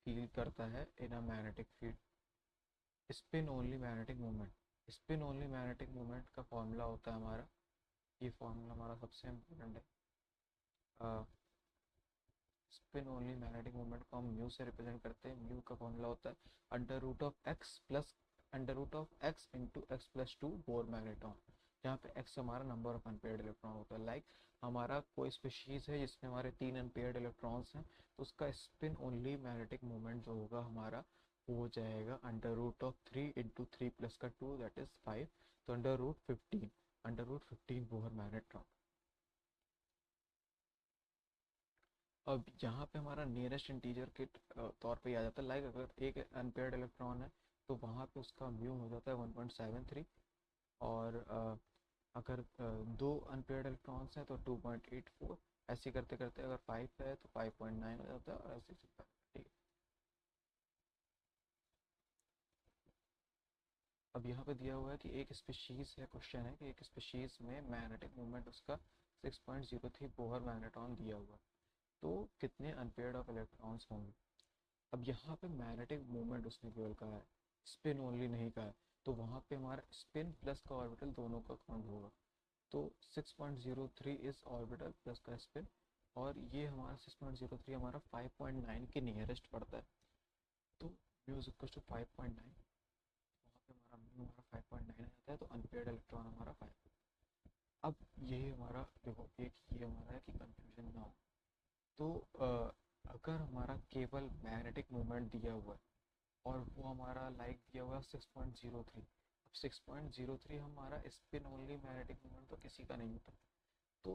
फील करता है in a magnetic field. Spin only magnetic movement, spin only magnetic movement का फॉर्मूला होता है हमारा, ये फॉर्मूला हमारा सबसे इम्पोर्टेंट है। स्पिन ओनली मैग्नेटिक मूवमेंट को हम म्यू से रिप्रेजेंट करते हैं। म्यू का फॉर्मूला होता है under root of x plus under root of x into x plus two Bohr magneton, जहाँ पे एक्स हमारा नंबर ऑफ अनपेयर्ड इलेक्ट्रॉन होता है। लाइक हमारा कोई स्पीशीज है जिसमें हमारे 3 अनपेयर्ड इलेक्ट्रॉन्स हैं, तो उसका स्पिन ओनली मैग्नेटिक मूवमेंट जो होगा हमारा वो हो जाएगा under root of 3 into 3 plus का 2 दैट इज 5, तो अंडर रूट 15 बोर मैग्नेट्रॉन। अब यहाँ पे हमारा नियरेस्ट इंटीजर के तौर पे आ जाता है। लाइक अगर एक अनपेयर्ड इलेक्ट्रॉन है तो वहाँ पे उसका म्यू हो जाता है 1.73, और अगर दो अनपेयर्ड इलेक्ट्रॉन्स हैं तो 2.84, ऐसे करते करते अगर 5 है तो 5.9 हो जाता है, और ऐसे चलता है। ठीक है, अब यहाँ पे दिया हुआ है कि एक स्पीशीज है, क्वेश्चन है कि एक स्पीशीज में मैग्नेटिक मूवमेंट उसका 6.03 बोहर मैग्नेटॉन दिया हुआ है, तो कितने अनपेयर्ड ऑफ इलेक्ट्रॉन्स होंगे। अब यहाँ पे मैग्नेटिक मूवमेंट उसने केवल कहा है, स्पिन ओनली नहीं कहा है, तो वहाँ पे हमारा स्पिन प्लस का ऑर्बिटल दोनों का काउंट होगा। तो 6.03 इस ऑर्बिटल प्लस का स्पिन, और ये हमारा 6.03 हमारा 5.9 के नियरेस्ट पड़ता है, तो म्यू इज इक्वल टू 5.9, वहाँ पे हमारा म्यू हमारा 5.9 आ जाता है, तो अनपेयर्ड इलेक्ट्रॉन हमारा 5। अब ये हमारा देखो, एक ये हमारा है कि कंफ्यूजन ना हो, तो अगर हमारा केवल मैग्नेटिक मूवमेंट दिया हुआ है और वो हमारा लाइक दिया हुआ है 6.03, अब 6.03 हमारा स्पिन ओनली मैग्नेटिक मूवमेंट तो किसी का नहीं होता, तो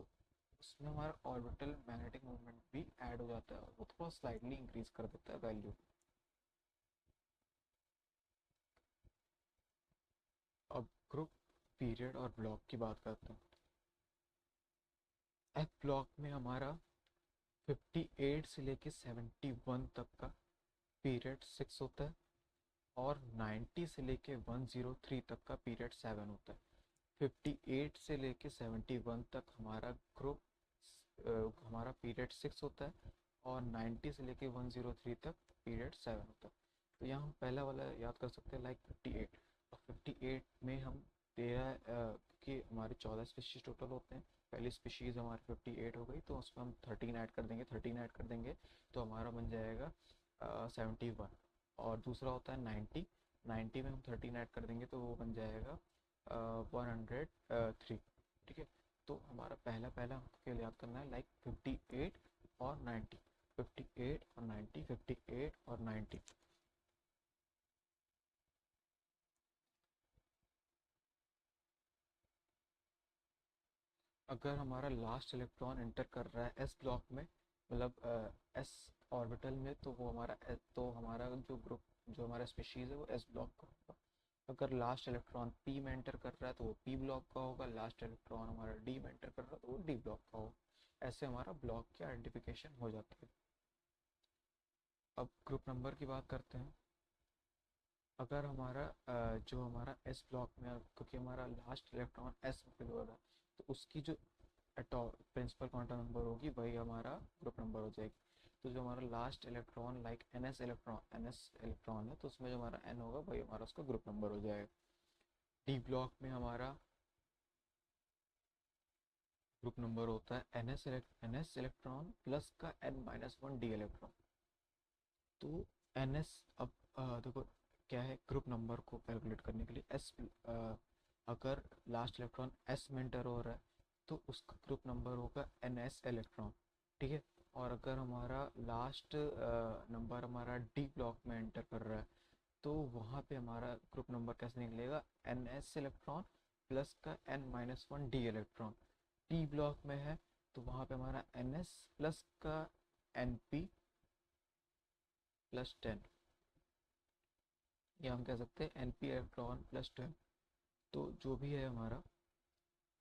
उसमें हमारा ऑर्बिटल मैग्नेटिक मूवमेंट भी ऐड हो जाता है, और वो थोड़ा स्लाइडली इंक्रीज कर देता है वैल्यू। अब ग्रुप पीरियड और ब्लॉक की बात करते हैं। एफ ब्लॉक में हमारा 58 से लेके 71 तक का पीरियड 6 होता है, और 90 से लेके 103 तक का पीरियड 7 होता है। 58 से लेके 71 तक हमारा ग्रुप हमारा पीरियड 6 होता है, और 90 से लेके 103 तक पीरियड 7 होता है। तो यहाँ हम पहला वाला याद कर सकते हैं, लाइक 58, और 58 में हम 13 की हमारे 14 स्पीशीज टोटल होते हैं। पहली स्पीशीज़ हमारी 58 हो गई, तो उसमें हम 13 ऐड कर देंगे, 13 ऐड कर देंगे तो हमारा बन जाएगा 71। और दूसरा होता है 90, 90 में हम 13 ऐड कर देंगे तो वो बन जाएगा 103। ठीक है, तो हमारा पहला पहला हमको याद करना है, लाइक 58 और 90, 58 और 90, 58 और 90। अगर हमारा लास्ट इलेक्ट्रॉन एंटर कर रहा है एस ब्लॉक में, मतलब एस ऑर्बिटल में, तो वो हमारा तो हमारा जो ग्रुप जो हमारा स्पीशीज़ है वो एस ब्लॉक का होगा। अगर लास्ट इलेक्ट्रॉन पी में एंटर कर रहा है तो वो पी ब्लॉक का होगा, लास्ट इलेक्ट्रॉन हमारा डी में एंटर कर रहा है तो वो डी ब्लॉक का होगा। ऐसे हमारा ब्लॉक की आइडेंटिफिकेशन हो जाती है। अब ग्रुप नंबर की बात करते हैं। अगर हमारा जो हमारा एस ब्लॉक में, क्योंकि हमारा लास्ट इलेक्ट्रॉन एस पे हो रहा है, तो उसकी जो प्रिंसिपल क्वांटम नंबर होगी वही हमारा ग्रुप नंबर हो जाएगी। तो जो हमारा last electron like an S electron है, तो उसमें जो हमारा एन होगा वही हमारा उसका ग्रुप नंबर हो जाएगा। डी ब्लॉक में हमारा ग्रुप नंबर होता है एन एस इलेक्ट्रॉन प्लस का n-1 डी इलेक्ट्रॉन। तो एन एस, अब देखो क्या है, ग्रुप नंबर को कैलकुलेट करने के लिए एस, अगर लास्ट इलेक्ट्रॉन एस में एंटर हो रहा है तो उसका ग्रुप नंबर होगा एन एस इलेक्ट्रॉन। ठीक है, और अगर हमारा लास्ट नंबर हमारा डी ब्लॉक में एंटर कर रहा है तो वहाँ पे हमारा ग्रुप नंबर कैसे निकलेगा, एन एस इलेक्ट्रॉन प्लस का n-1 D electron. D block में है तो वहाँ पे हमारा एन एस प्लस का एन पी प्लस 10, या हम कह सकते हैं एन पी इलेक्ट्रॉन प्लस 10। तो जो भी है हमारा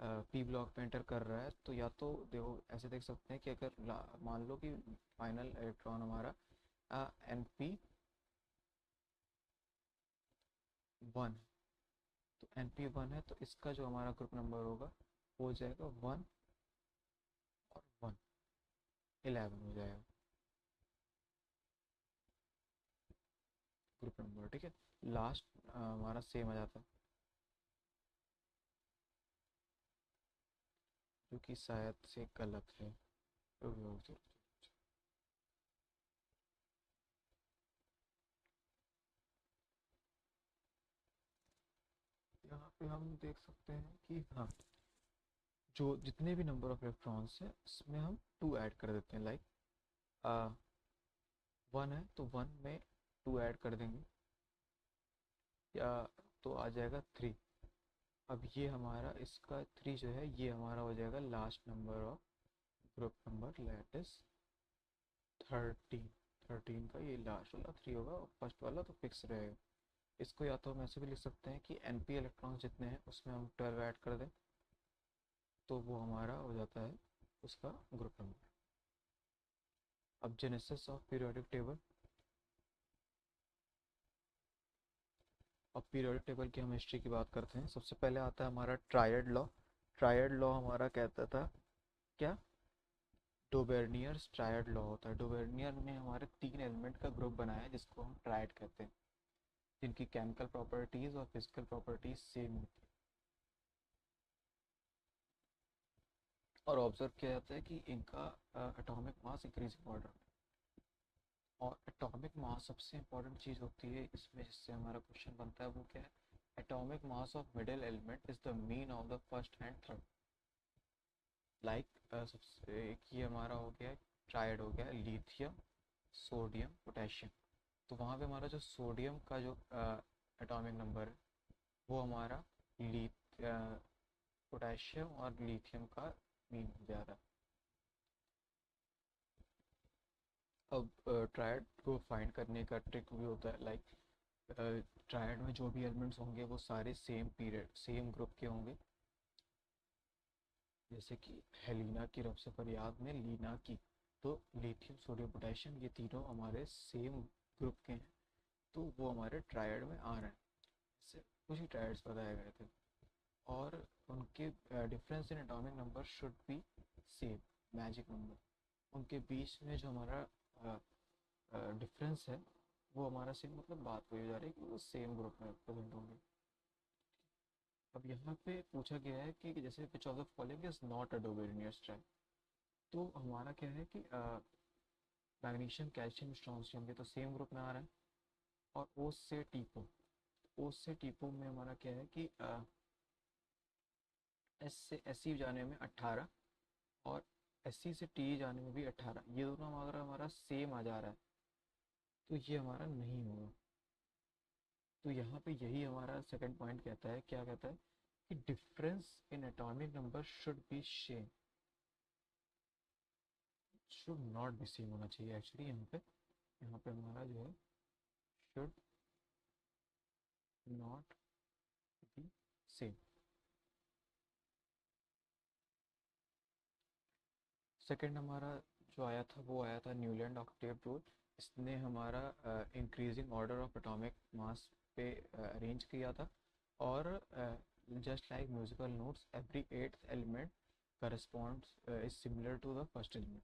पी ब्लॉक में एंटर कर रहा है, तो या तो देखो ऐसे देख सकते हैं कि अगर मान लो कि फाइनल इलेक्ट्रॉन हमारा एन पी 1, तो एन पी 1 है तो इसका जो हमारा ग्रुप नंबर होगा वो हो जाएगा 1 और 1, 11 हो जाएगा। ग्रुप नंबर, ठीक है। लास्ट हमारा सेम आ जाता है, जो कि शायद से गलत है। यहाँ पे हम देख सकते हैं कि हाँ, जो जितने भी नंबर ऑफ इलेक्ट्रॉन्स हैं इसमें हम 2 ऐड कर देते हैं। लाइक 1 है तो 1 में 2 ऐड कर देंगे, या तो आ जाएगा 3। अब ये हमारा इसका 3 जो है ये हमारा हो जाएगा last number of group number, that is 13। 13 का ये लास्ट वाला 3 होगा, और फर्स्ट वाला तो फिक्स रहेगा। इसको या तो हम ऐसे भी लिख सकते हैं कि एनपी इलेक्ट्रॉन्स जितने हैं उसमें हम 12 ऐड कर दें, तो वो हमारा हो जाता है उसका ग्रुप नंबर। अब जेनेसिस ऑफ पीरियोडिक टेबल। अब पीरियोडिक टेबल की हम हिस्ट्री की बात करते हैं। सबसे पहले आता है हमारा ट्रायड लॉ। ट्रायड लॉ हमारा कहता था क्या, डोबेर्नियर्स ट्रायड लॉ होता है। डोबेर्नियर ने हमारे 3 एलिमेंट का ग्रुप बनाया जिसको हम ट्रायड कहते हैं, जिनकी केमिकल प्रॉपर्टीज और फिजिकल प्रॉपर्टीज सेम होती है। और ऑब्जर्व किया जाता है कि इनका एटॉमिक मास इंक्रीजिंग ऑर्डर में। और एटॉमिक मास सबसे इंपॉर्टेंट चीज़ होती है इसमें, जिससे हमारा क्वेश्चन बनता है, वो क्या है, atomic mass of middle element is the mean of the first and third. Like सबसे एक ये हमारा हो गया, ट्रायड हो गया, लिथियम, सोडियम, पोटेशियम। तो वहाँ पे हमारा जो सोडियम का जो एटॉमिक नंबर है वो हमारा लिथ पोटेशियम और लिथियम का मीन हो जा रहा है। अब ट्रायड को फाइंड करने का ट्रिक भी होता है। लाइक ट्रायड में जो भी एलिमेंट्स होंगे वो सारे सेम पीरियड सेम ग्रुप के होंगे। जैसे कि हेलिना की रब से फरियाद में लीना की, तो लिथियम, सोडियम, पोटेशियम ये तीनों हमारे सेम ग्रुप के हैं, तो वो हमारे ट्रायड में आ रहे हैं। इससे कुछ ही ट्रायड्स बताए गए थे, और उनके difference in atomic number should be same, magic number. उनके बीच में जो हमारा डिफरेंस है वो हमारा सेम, मतलब बात वही हो जा रही है कि वो सेम ग्रुप में प्रेजेंट होंगे। अब यहाँ पे पूछा गया है कि जैसे which of the following is not a Dobereiner's triad. तो हमारा क्या है कि मैग्नीशियम, कैल्शियम, स्ट्रॉन्शियम ये तो सेम ग्रुप में आ रहा है। और ओ से टीपो, ओ से टीपो में हमारा क्या है कि एस से एस सी जाने में 18, और एस सी से टी जाने में भी 18, ये दोनों अगर हमारा सेम आ जा रहा है तो ये हमारा नहीं होगा। तो यहाँ पे यही हमारा सेकंड पॉइंट कहता है, क्या कहता है कि difference in atomic number should be same, should not be same होना चाहिए एक्चुअली। यहाँ पे हमारा जो है should not be same. Second हमारा जो आया था वो आया था न्यूलैंड ऑक्टेव रूल। इसने हमारा increasing order of atomic mass पे अरेंज किया था। और just like musical notes, every eighth element corresponds is similar to the first element.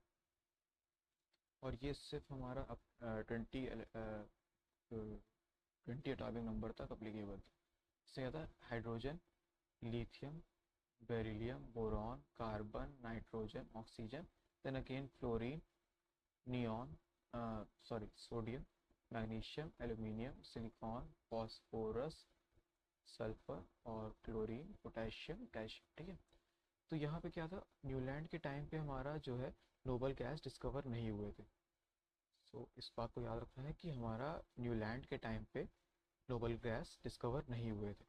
और ये सिर्फ हमारा 20 एटॉमिक नंबर तक अप्लीकेबल था। इससे क्या था, hydrogen, lithium, beryllium, boron, carbon, nitrogen, oxygen, then again fluorine, neon, sodium, magnesium, aluminium, silicon, phosphorus, sulphur, और क्लोरीन, पोटेशियम, कैल्शियम, ठीक है। तो यहाँ पे क्या था, न्यूलैंड के टाइम पे हमारा जो है नोबल गैस डिस्कवर नहीं हुए थे। सो इस बात को याद रखना है कि हमारा न्यूलैंड के टाइम पे नोबल गैस डिस्कवर नहीं हुए थे।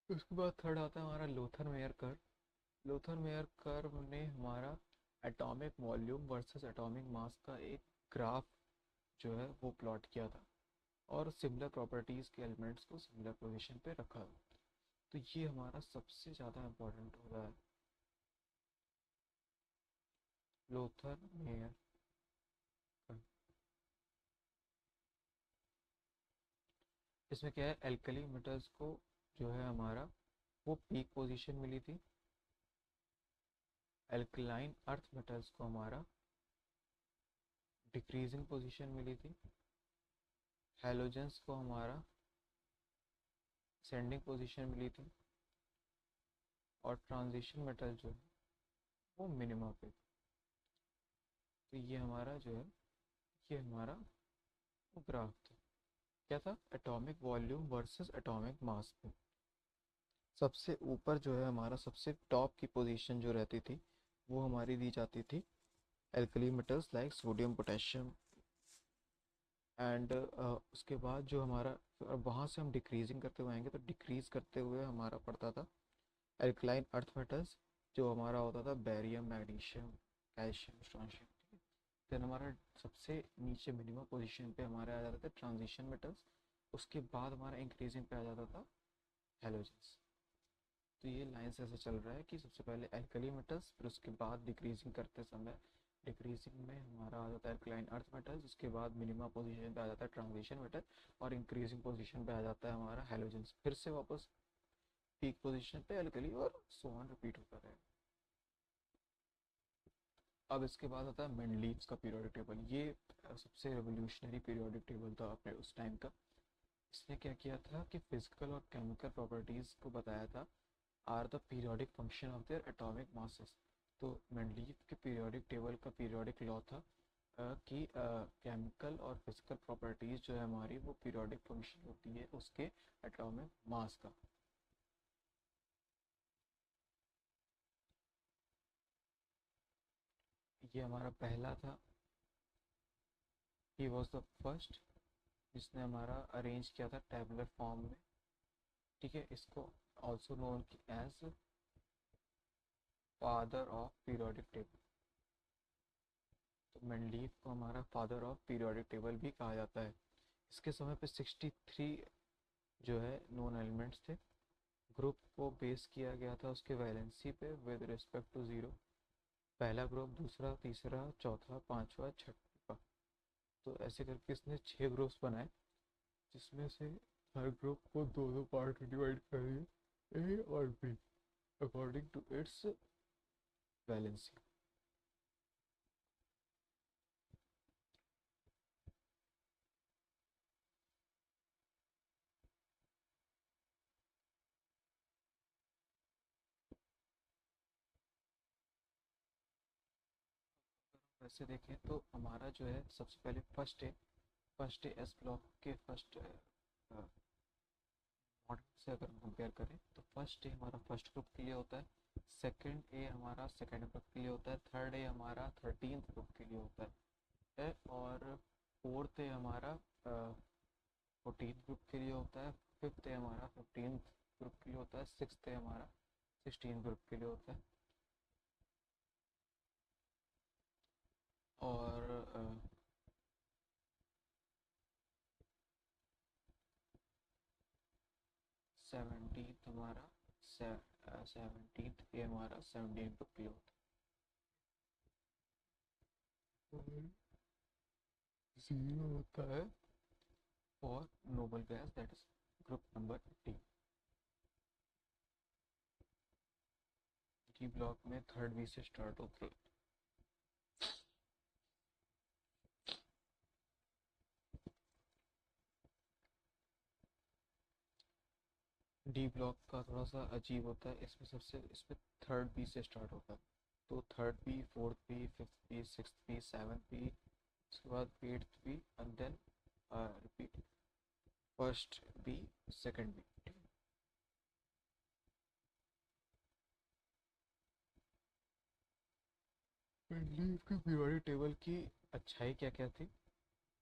उसके बाद थर्ड आता है हमारा Lothar Meyer curve. Lothar Meyer curve ने हमारा atomic volume versus atomic mass का एक ग्राफ जो है वो प्लॉट किया था, और सिमिलर प्रॉपर्टीज़ के एलिमेंट्स को सिमिलर पोजीशन पे रखा। तो ये हमारा सबसे ज़्यादा इम्पोर्टेंट हो रहा है, लोथर मेयर कर्व। इसमें क्या है, एल्कली मेटल्स को जो है हमारा वो पीक पोजीशन मिली थी, एल्कलाइन अर्थ मेटल्स को हमारा डिक्रीजिंग पोजीशन मिली थी, हैलोजेंस को हमारा सेंडिंग पोजीशन मिली थी, और ट्रांजिशन मेटल जो है वो मिनिमा पे। तो ये हमारा जो है, ये हमारा ग्राफ था। क्या था, atomic volume versus atomic mass पे। सबसे ऊपर जो है हमारा सबसे टॉप की पोजीशन जो रहती थी वो हमारी दी जाती थी alkali metals like sodium potassium, and उसके बाद जो हमारा, वहाँ से हम डिक्रीजिंग करते हुए आएंगे तो डिक्रीज करते हुए हमारा पड़ता था एल्कलाइन अर्थ मेटल्स, जो हमारा होता था barium, magnesium, calcium, strontium. Then हमारा सबसे नीचे मिनिमम पोजीशन पे हमारे आ जाते थे ट्रांजिशन मेटल्स, उसके बाद हमारा इंक्रीजिंग पे आ जाता था हेलोजेंस। तो ये लाइन्स ऐसे चल रहा है कि सबसे पहले एल्कली मेटल्स, फिर उसके बाद डिक्रीजिंग करते समय, डिक्रीजिंग में हमारा आ जाता है एल्कलाइन अर्थ मेटल्स, उसके बाद मिनिमम पोजीशन पे आ जाता है ट्रांजिशन मेटल, और इंक्रीजिंग पोजीशन पे आ जाता है हमारा हेलोजेंस, फिर से वापस पीक पोजीशन पे एल्कली, और सो ऑन रिपीट होता रहेगा। अब इसके बाद आता है मेंडलीव्स का पीरियोडिक टेबल। ये सबसे रेवोल्यूशनरी पीरियोडिक टेबल था अपने उस टाइम का। इसने क्या किया था कि फिजिकल और केमिकल प्रॉपर्टीज़ को बताया था are the periodic function of their atomic masses. तो मेंडलीव के पीरियोडिक टेबल का पीरियोडिक लॉ था कि केमिकल और फिजिकल प्रॉपर्टीज़ जो है हमारी, वो पीरियोडिक फंक्शन होती है उसके एटॉमिक मास का। ये हमारा पहला था, ही वॉज द फर्स्ट जिसने हमारा अरेंज किया था टैबुलर फॉर्म में। ठीक है, इसको also known as father of periodic table. तो मेंडलीव को हमारा फादर ऑफ पीरियोडिक टेबल भी कहा जाता है। इसके समय पे 63 जो है नोन एलिमेंट्स थे। ग्रुप को बेस किया गया था उसके वैलेंसी पे विद रिस्पेक्ट टू जीरो, पहला ग्रुप, दूसरा, तीसरा, चौथा, पांचवा, छठा। तो ऐसे करके इसने 6 ग्रुप्स बनाए, जिसमें से हर ग्रुप को दो दो पार्ट डिवाइड कर दिए, ए और B, according to its valency. वैसे देखें तो हमारा जो है सबसे पहले फर्स्ट डे एस ब्लॉक के फर्स्ट मॉडल से अगर हम कंपेयर करें तो फर्स्ट ए हमारा फर्स्ट ग्रुप के लिए होता है, सेकंड ए हमारा सेकंड ग्रुप के लिए होता है, थर्ड ए हमारा 13th ग्रुप के लिए होता है, और फोर्थ ए हमारा 14th ग्रुप के लिए होता है, फिफ्थ ए हमारा 15th ग्रुप के लिए होता है, सिक्स्थ ए हमारा 16th ग्रुप के लिए होता है, और 17th हमारा 17th ए हमारा 17th ग्रुप के लिए होता है, और जीरो होता है और noble gas, that is group number D. D block में थर्ड बी से स्टार्ट होके डी ब्लॉक का थोड़ा सा अजीब होता है, इसमें थर्ड बी से स्टार्ट होता है। तो third B, fourth B, fifth B, sixth B, seventh B, उसके बाद eighth B, and then repeat first B, second B. Leave की पीरियोडिक टेबल की अच्छाई क्या क्या थी,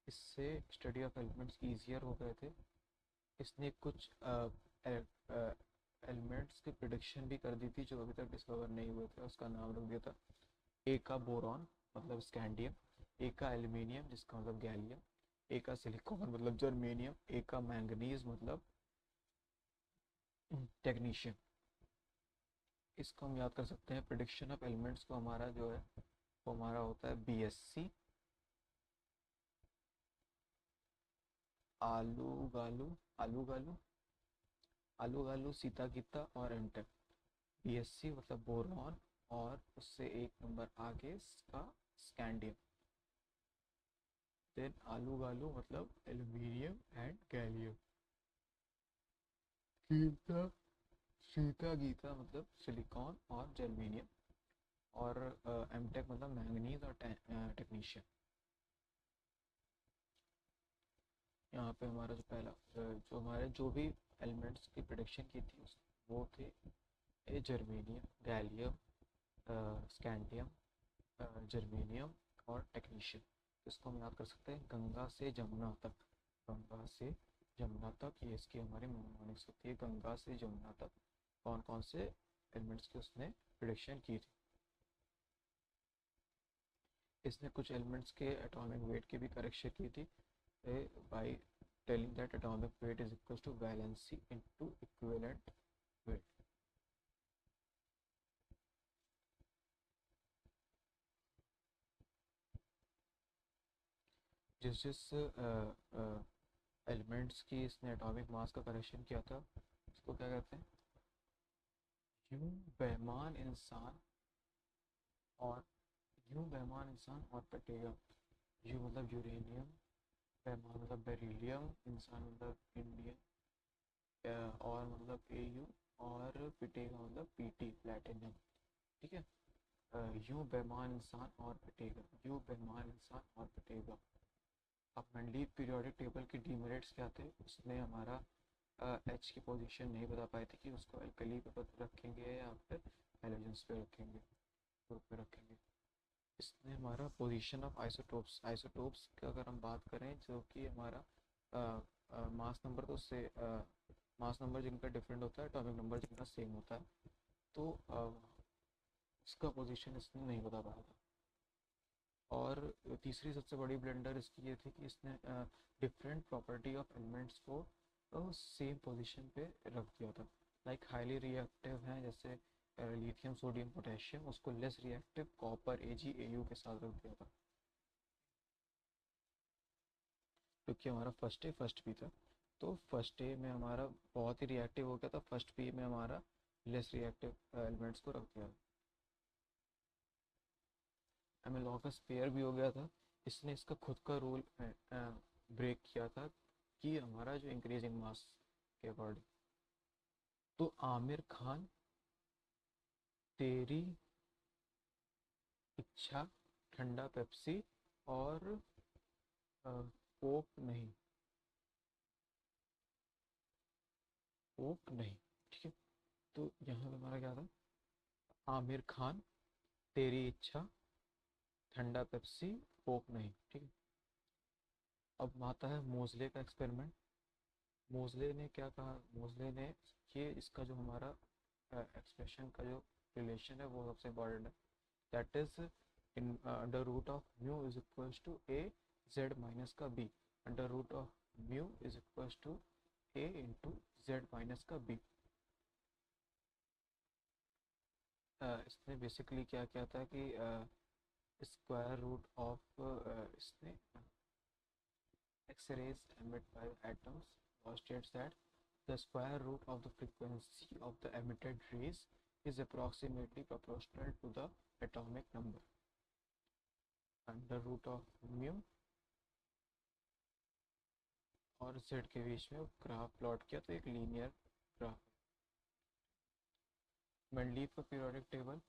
इससे स्टडी ऑफ एलिमेंट्स ईजियर हो गए थे। इसने कुछ एलिमेंट्स की प्रिडिक्शन भी कर दी थी जो अभी तक डिस्कवर नहीं हुए थे, उसका नाम रख दिया था ए का बोरॉन मतलब स्कैंडियम, ए का एल्यूमिनियम जिसका मतलब गैलियम, ए का सिलिकॉन मतलब जर्मेनियम, ए का मैंगनीज मतलब टेक्नीशियम। इसको हम याद कर सकते हैं, प्रिडिक्शन ऑफ एलिमेंट्स को हमारा जो है वो हमारा होता है BSc आलू गालू आलू गालू आलू गालू, सीता गीता और एंटेक। बीएससी मतलब बोरॉन, और उससे एक नंबर आगे इसका स्कैंडियम। देन आलू गालू मतलब aluminium and gallium. Gita Sita Gita मतलब सिलिकॉन और जर्मेनियम। और एमटेक मतलब मैंगनीज और टेक्नीशियम। यहाँ पे हमारा जो पहला जो हमारे जो भी एलिमेंट्स की प्रिडिक्शन की थी वो थे ए जर्मेनियम, गैलियम, स्कैंडियम, जर्मेनियम और टेक्नीशियम। इसको हम याद कर सकते हैं गंगा से जमुना तक। गंगा से जमुना तक ये इसकी हमारी मोनोनिक्स होती है। गंगा से जमुना तक कौन कौन से एलिमेंट्स की उसने प्रिडिक्शन की थी। इसने कुछ एलिमेंट्स के एटॉमिक वेट की भी करेक्शन की थी by telling that atomic weight is equal to valency into equivalent weight. जिस जिस एलिमेंट्स की इसने एटॉमिक मास का करेक्शन किया था उसको क्या कहते हैं? यूं बेईमान इंसान और यूं बेईमान इंसान और पटेगा। यू मतलब यूरेनियम, बेईमान मतलब बेरिलियम, इंसान मतलब इंडियन, और मतलब एयू, और पिटेगा मतलब पीटी प्लेटिनम। ठीक है। यूं बेईमान इंसान और पिटेगा, यूं बेईमान इंसान और पिटेगा। अब मेंडलीव पीरियोडिक टेबल की डीमेरिट्स क्या थे? उसने हमारा एच की पोजीशन नहीं बता पाए थे कि उसको एल्कली पे रखेंगे या फिर हैलोजेंस पे रखेंगे, ग्रुप पे रखेंगे। इसने हमारा पोजीशन ऑफ आइसोटोप्स का अगर हम बात करें जो कि हमारा मास नंबर तो उससे मास नंबर जिनका डिफरेंट होता है, एटॉमिक नंबर जिनका सेम होता है, तो उसका पोजीशन इसने नहीं बता पाया था। और तीसरी सबसे बड़ी ब्लेंडर इसकी ये थी कि इसने डिफरेंट प्रॉपर्टी ऑफ एलिमेंट्स को सेम पोजीशन पे रख दिया था। लाइक हाईली रिएक्टिव हैं जैसे लिथियम, सोडियम, पोटेशियम, उसको लेस रिएक्टिव कॉपर, एजी, एयू के साथ रख दिया था, क्योंकि हमारा फर्स्ट ए फर्स्ट बी था। तो फर्स्ट ए में हमारा बहुत ही रिएक्टिव हो गया था, फर्स्ट बी में हमारा लेस रिएक्टिव एलिमेंट्स को रख दिया। एमिलॉकस पेयर भी हो गया था। इसने इसका खुद का रूल ब्रेक किया था कि हमारा जो इंक्रीजिंग मास के अकॉर्डिंग। तो आमिर खान तेरी इच्छा, ठंडा पेप्सी और कोक नहीं, कोक नहीं। ठीक है। तो यहाँ पे हमारा क्या था? आमिर खान, तेरी इच्छा, ठंडा पेप्सी, कोक नहीं। ठीक है। अब आता है मोजले का एक्सपेरिमेंट। मोजले ने क्या कहा? मोजले ने ये इसका जो हमारा एक्सप्रेशन का जो रिलेशन है वो सबसे इम्पोर्टेंट है। That is in under root of mu is equals to A Z minus का B. Under root of mu is equals to A into Z minus का बी। इसने बेसिकली क्या किया था कि स्क्वायर रूट ऑफ इसने X-rays emitted by atoms states that the square root of the frequency of the emitted rays is approximately proportional to the atomic number. Under root of mu और z के बीच में graph plot किया तो एक linear graph. Mendeleev का periodic table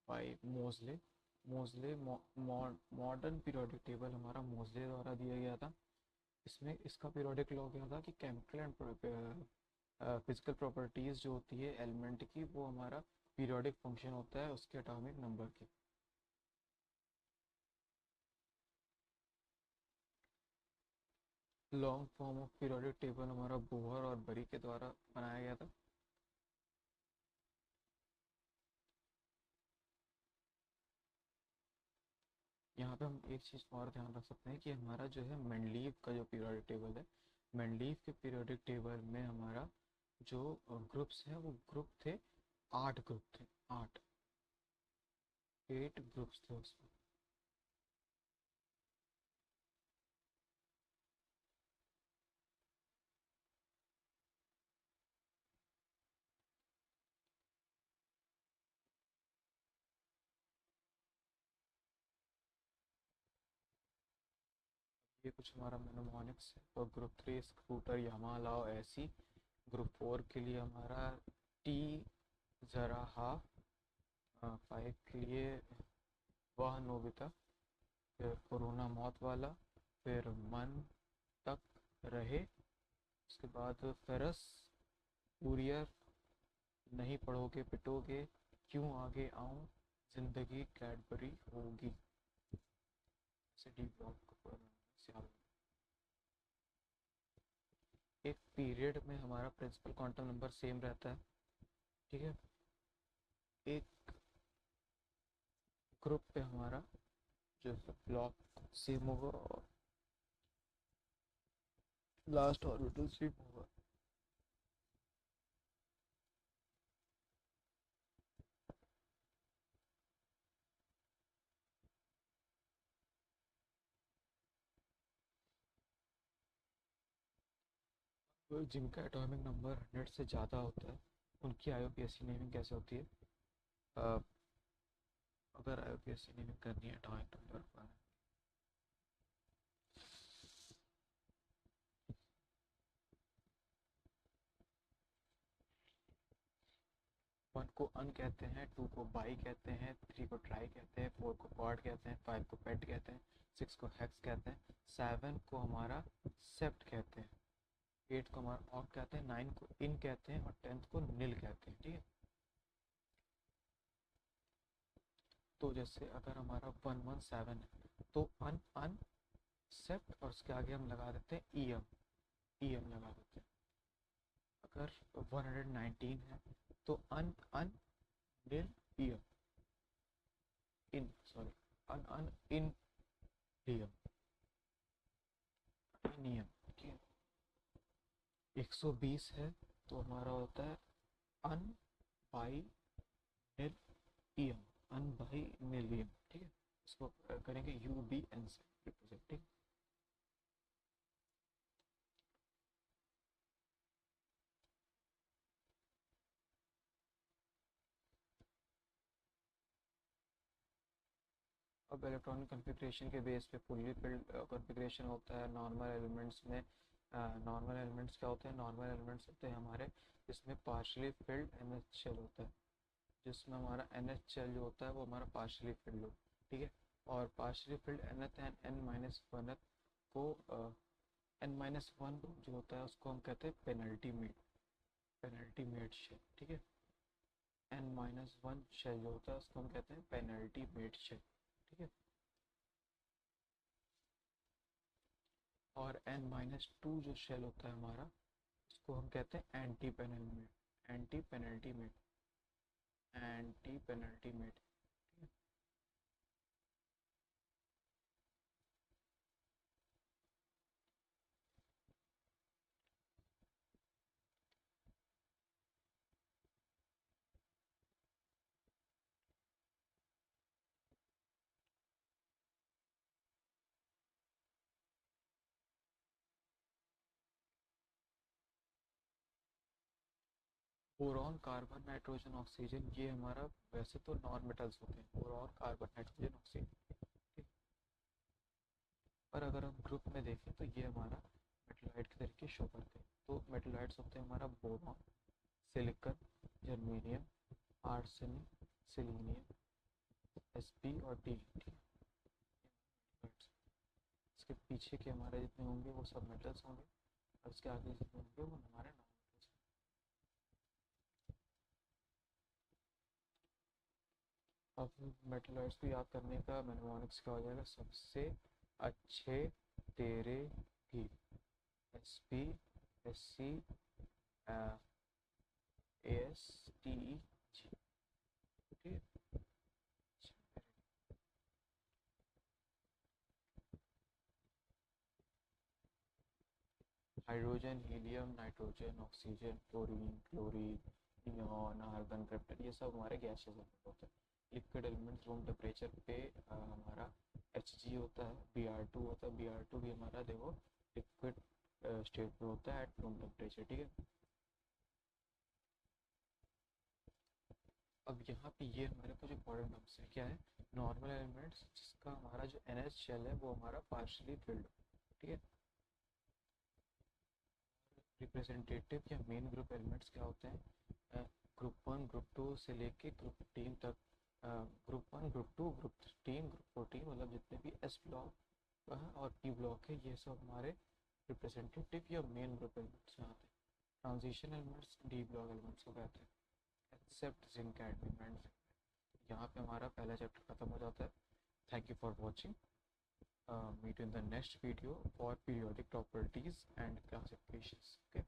by मोजले। मोजले modern periodic table हमारा मोजले द्वारा दिया गया था। इसमें इसका पीरियोडिक लॉ क्या था कि केमिकल एंड फिजिकल प्रॉपर्टीज़ जो होती है एलिमेंट की वो हमारा पीरियोडिक फंक्शन होता है उसके एटॉमिक नंबर की। Long form of periodic table हमारा बोहर और बरी के द्वारा बनाया गया था। यहाँ पे हम एक चीज़ और ध्यान रख सकते हैं कि हमारा जो है मेंडलीव का जो पीरियोडिक टेबल है, मेंडलीव के पीरियोडिक टेबल में हमारा जो ग्रुप्स हैं वो ग्रुप थे, 8 ग्रुप थे, 8 ग्रुप्स थे उसमें। ये कुछ हमारा मेनोमोनिक्स है। और ग्रुप 3 स्कूटर यामा लाओ ऐसी। ग्रुप 4 के लिए हमारा टी ज़रा हाफ। 5 के लिए वह नोबिता। फिर कोरोना मौत वाला। फिर मन तक रहे। उसके बाद फेरस कुरियर नहीं पढ़ोगे पिटोगे, क्यों आगे आऊं, जिंदगी कैडबरी होगी। ऐसे डी ब्लॉक एक पीरियड में हमारा प्रिंसिपल क्वांटम नंबर सेम रहता है, ठीक है। एक ग्रुप पे हमारा जो ब्लॉक सेम होगा और लास्ट ऑर्बिटल सेम होगा। तो जिनका एटॉमिक नंबर 100 से ज़्यादा होता है उनकी आईयूपीएसी नेमिंग कैसे होती है? अ, अगर आईयूपीएसी नेमिंग करनी है एटॉमिक नंबर पर, 1 को अन कहते हैं, 2 को बाई कहते हैं, 3 को ट्राई कहते हैं, 4 को क्वाड कहते हैं, 5 को पेट कहते हैं, 6 को हेक्स कहते हैं, 7 को हमारा सेप्ट कहते हैं, 8 को हमारा ऑक्ट कहते हैं, 9 को इन कहते हैं और 10th को निल कहते हैं, ठीक है। तो जैसे अगर हमारा 117 है तो अन अन सेप्ट और उसके आगे हम लगा देते हैं ईएम लगा देते हैं। अगर 119 है तो un un nil ium in sorry un un in ium नियम, ठीक है। 120 है तो हमारा होता है un bi nil ium, un bi nil ium, ठीक है। इसको करेंगे यू बी एन से रिप्रेजेंट, ठीक है। अब इलेक्ट्रॉनिक कॉन्फ़िगरेशन के बेस पे फुल्ली फिल्ड कॉन्फ़िगरेशन होता है नॉर्मल एलिमेंट्स में। नॉर्मल एलिमेंट्स क्या होते हैं? नॉर्मल एलिमेंट्स होते हैं हमारे जिसमें partially filled N H shell होता है, जिसमें हमारा एन एच शेल जो होता है वो हमारा पार्शली फिल्ड हो, ठीक है। और partially field nth and n minus one को n-1 जो होता है उसको हम कहते हैं पेनल्टी मेड शेल, ठीक है। n-1 शेल जो होता है उसको हम कहते हैं पेनल्टी मेड शेल, ठीक है। और n-2 जो शेल होता है हमारा उसको हम कहते हैं anti penalty made. Boron carbon nitrogen oxygen ये हमारा वैसे तो नॉन मेटल्स होते हैं, बोरॉन कार्बन नाइट्रोजन ऑक्सीजन, ठीक। पर अगर हम ग्रुप में देखें तो ये हमारा मेटलाइट के तरीके शो करते हैं। तो मेटलाइट्स होते हैं हमारा boron, silicon, germanium, arsenic, selenium, SP और टी, ठीक है। इसके पीछे के हमारे जितने होंगे वो सब मेटल्स होंगे और इसके आगे जितने होंगे वो हमारे नॉन मेटल्स। अब मेटलाइट्स को याद करने का मेनोमोनिक्स क्या हो जाएगा? सबसे अच्छे तेरे भी, S P S C S T E G, ठीक है। Hydrogen, helium, nitrogen, oxygen, fluorine, chlorine, neon, argon, krypton ये सब हमारे गैसेस एलिमेंट होते हैं। लिक्विड एलिमेंट्स रूम टेम्परेचर पे हमारा एच जी होता है, बी आर टू होता है, बी आर टू भी हमारा देखो लिक्विड स्टेट में होता है एट रूम टेम्परेचर, ठीक है। अब यहाँ पे ये हमारे कुछ इंपॉर्टेंट टर्म्स है, क्या है? नॉर्मल एलिमेंट्स जिसका हमारा जो एन एच शेल है वो हमारा पार्शली फिल्ड, ठीक है। रिप्रेजेंटेटिव या मेन ग्रुप एलिमेंट्स क्या होते हैं? ग्रुप 1 ग्रुप 2 से लेके ग्रुप 15 तक, ग्रुप 1 ग्रुप 2 ग्रुप 13 ग्रुप 14, मतलब जितने भी एस ब्लॉक और टी ब्लॉक है ये सब हमारे रिप्रेजेंटेटिव या मेन ग्रुप एलिमेंट्स में आते हैं। Transition elements D block elements को कहते हैं, except zinc cadmium and zinc. यहाँ पे हमारा पहला चैप्टर खत्म हो जाता है। Thank you for watching. Meet you in the next video for periodic properties and classifications. Okay.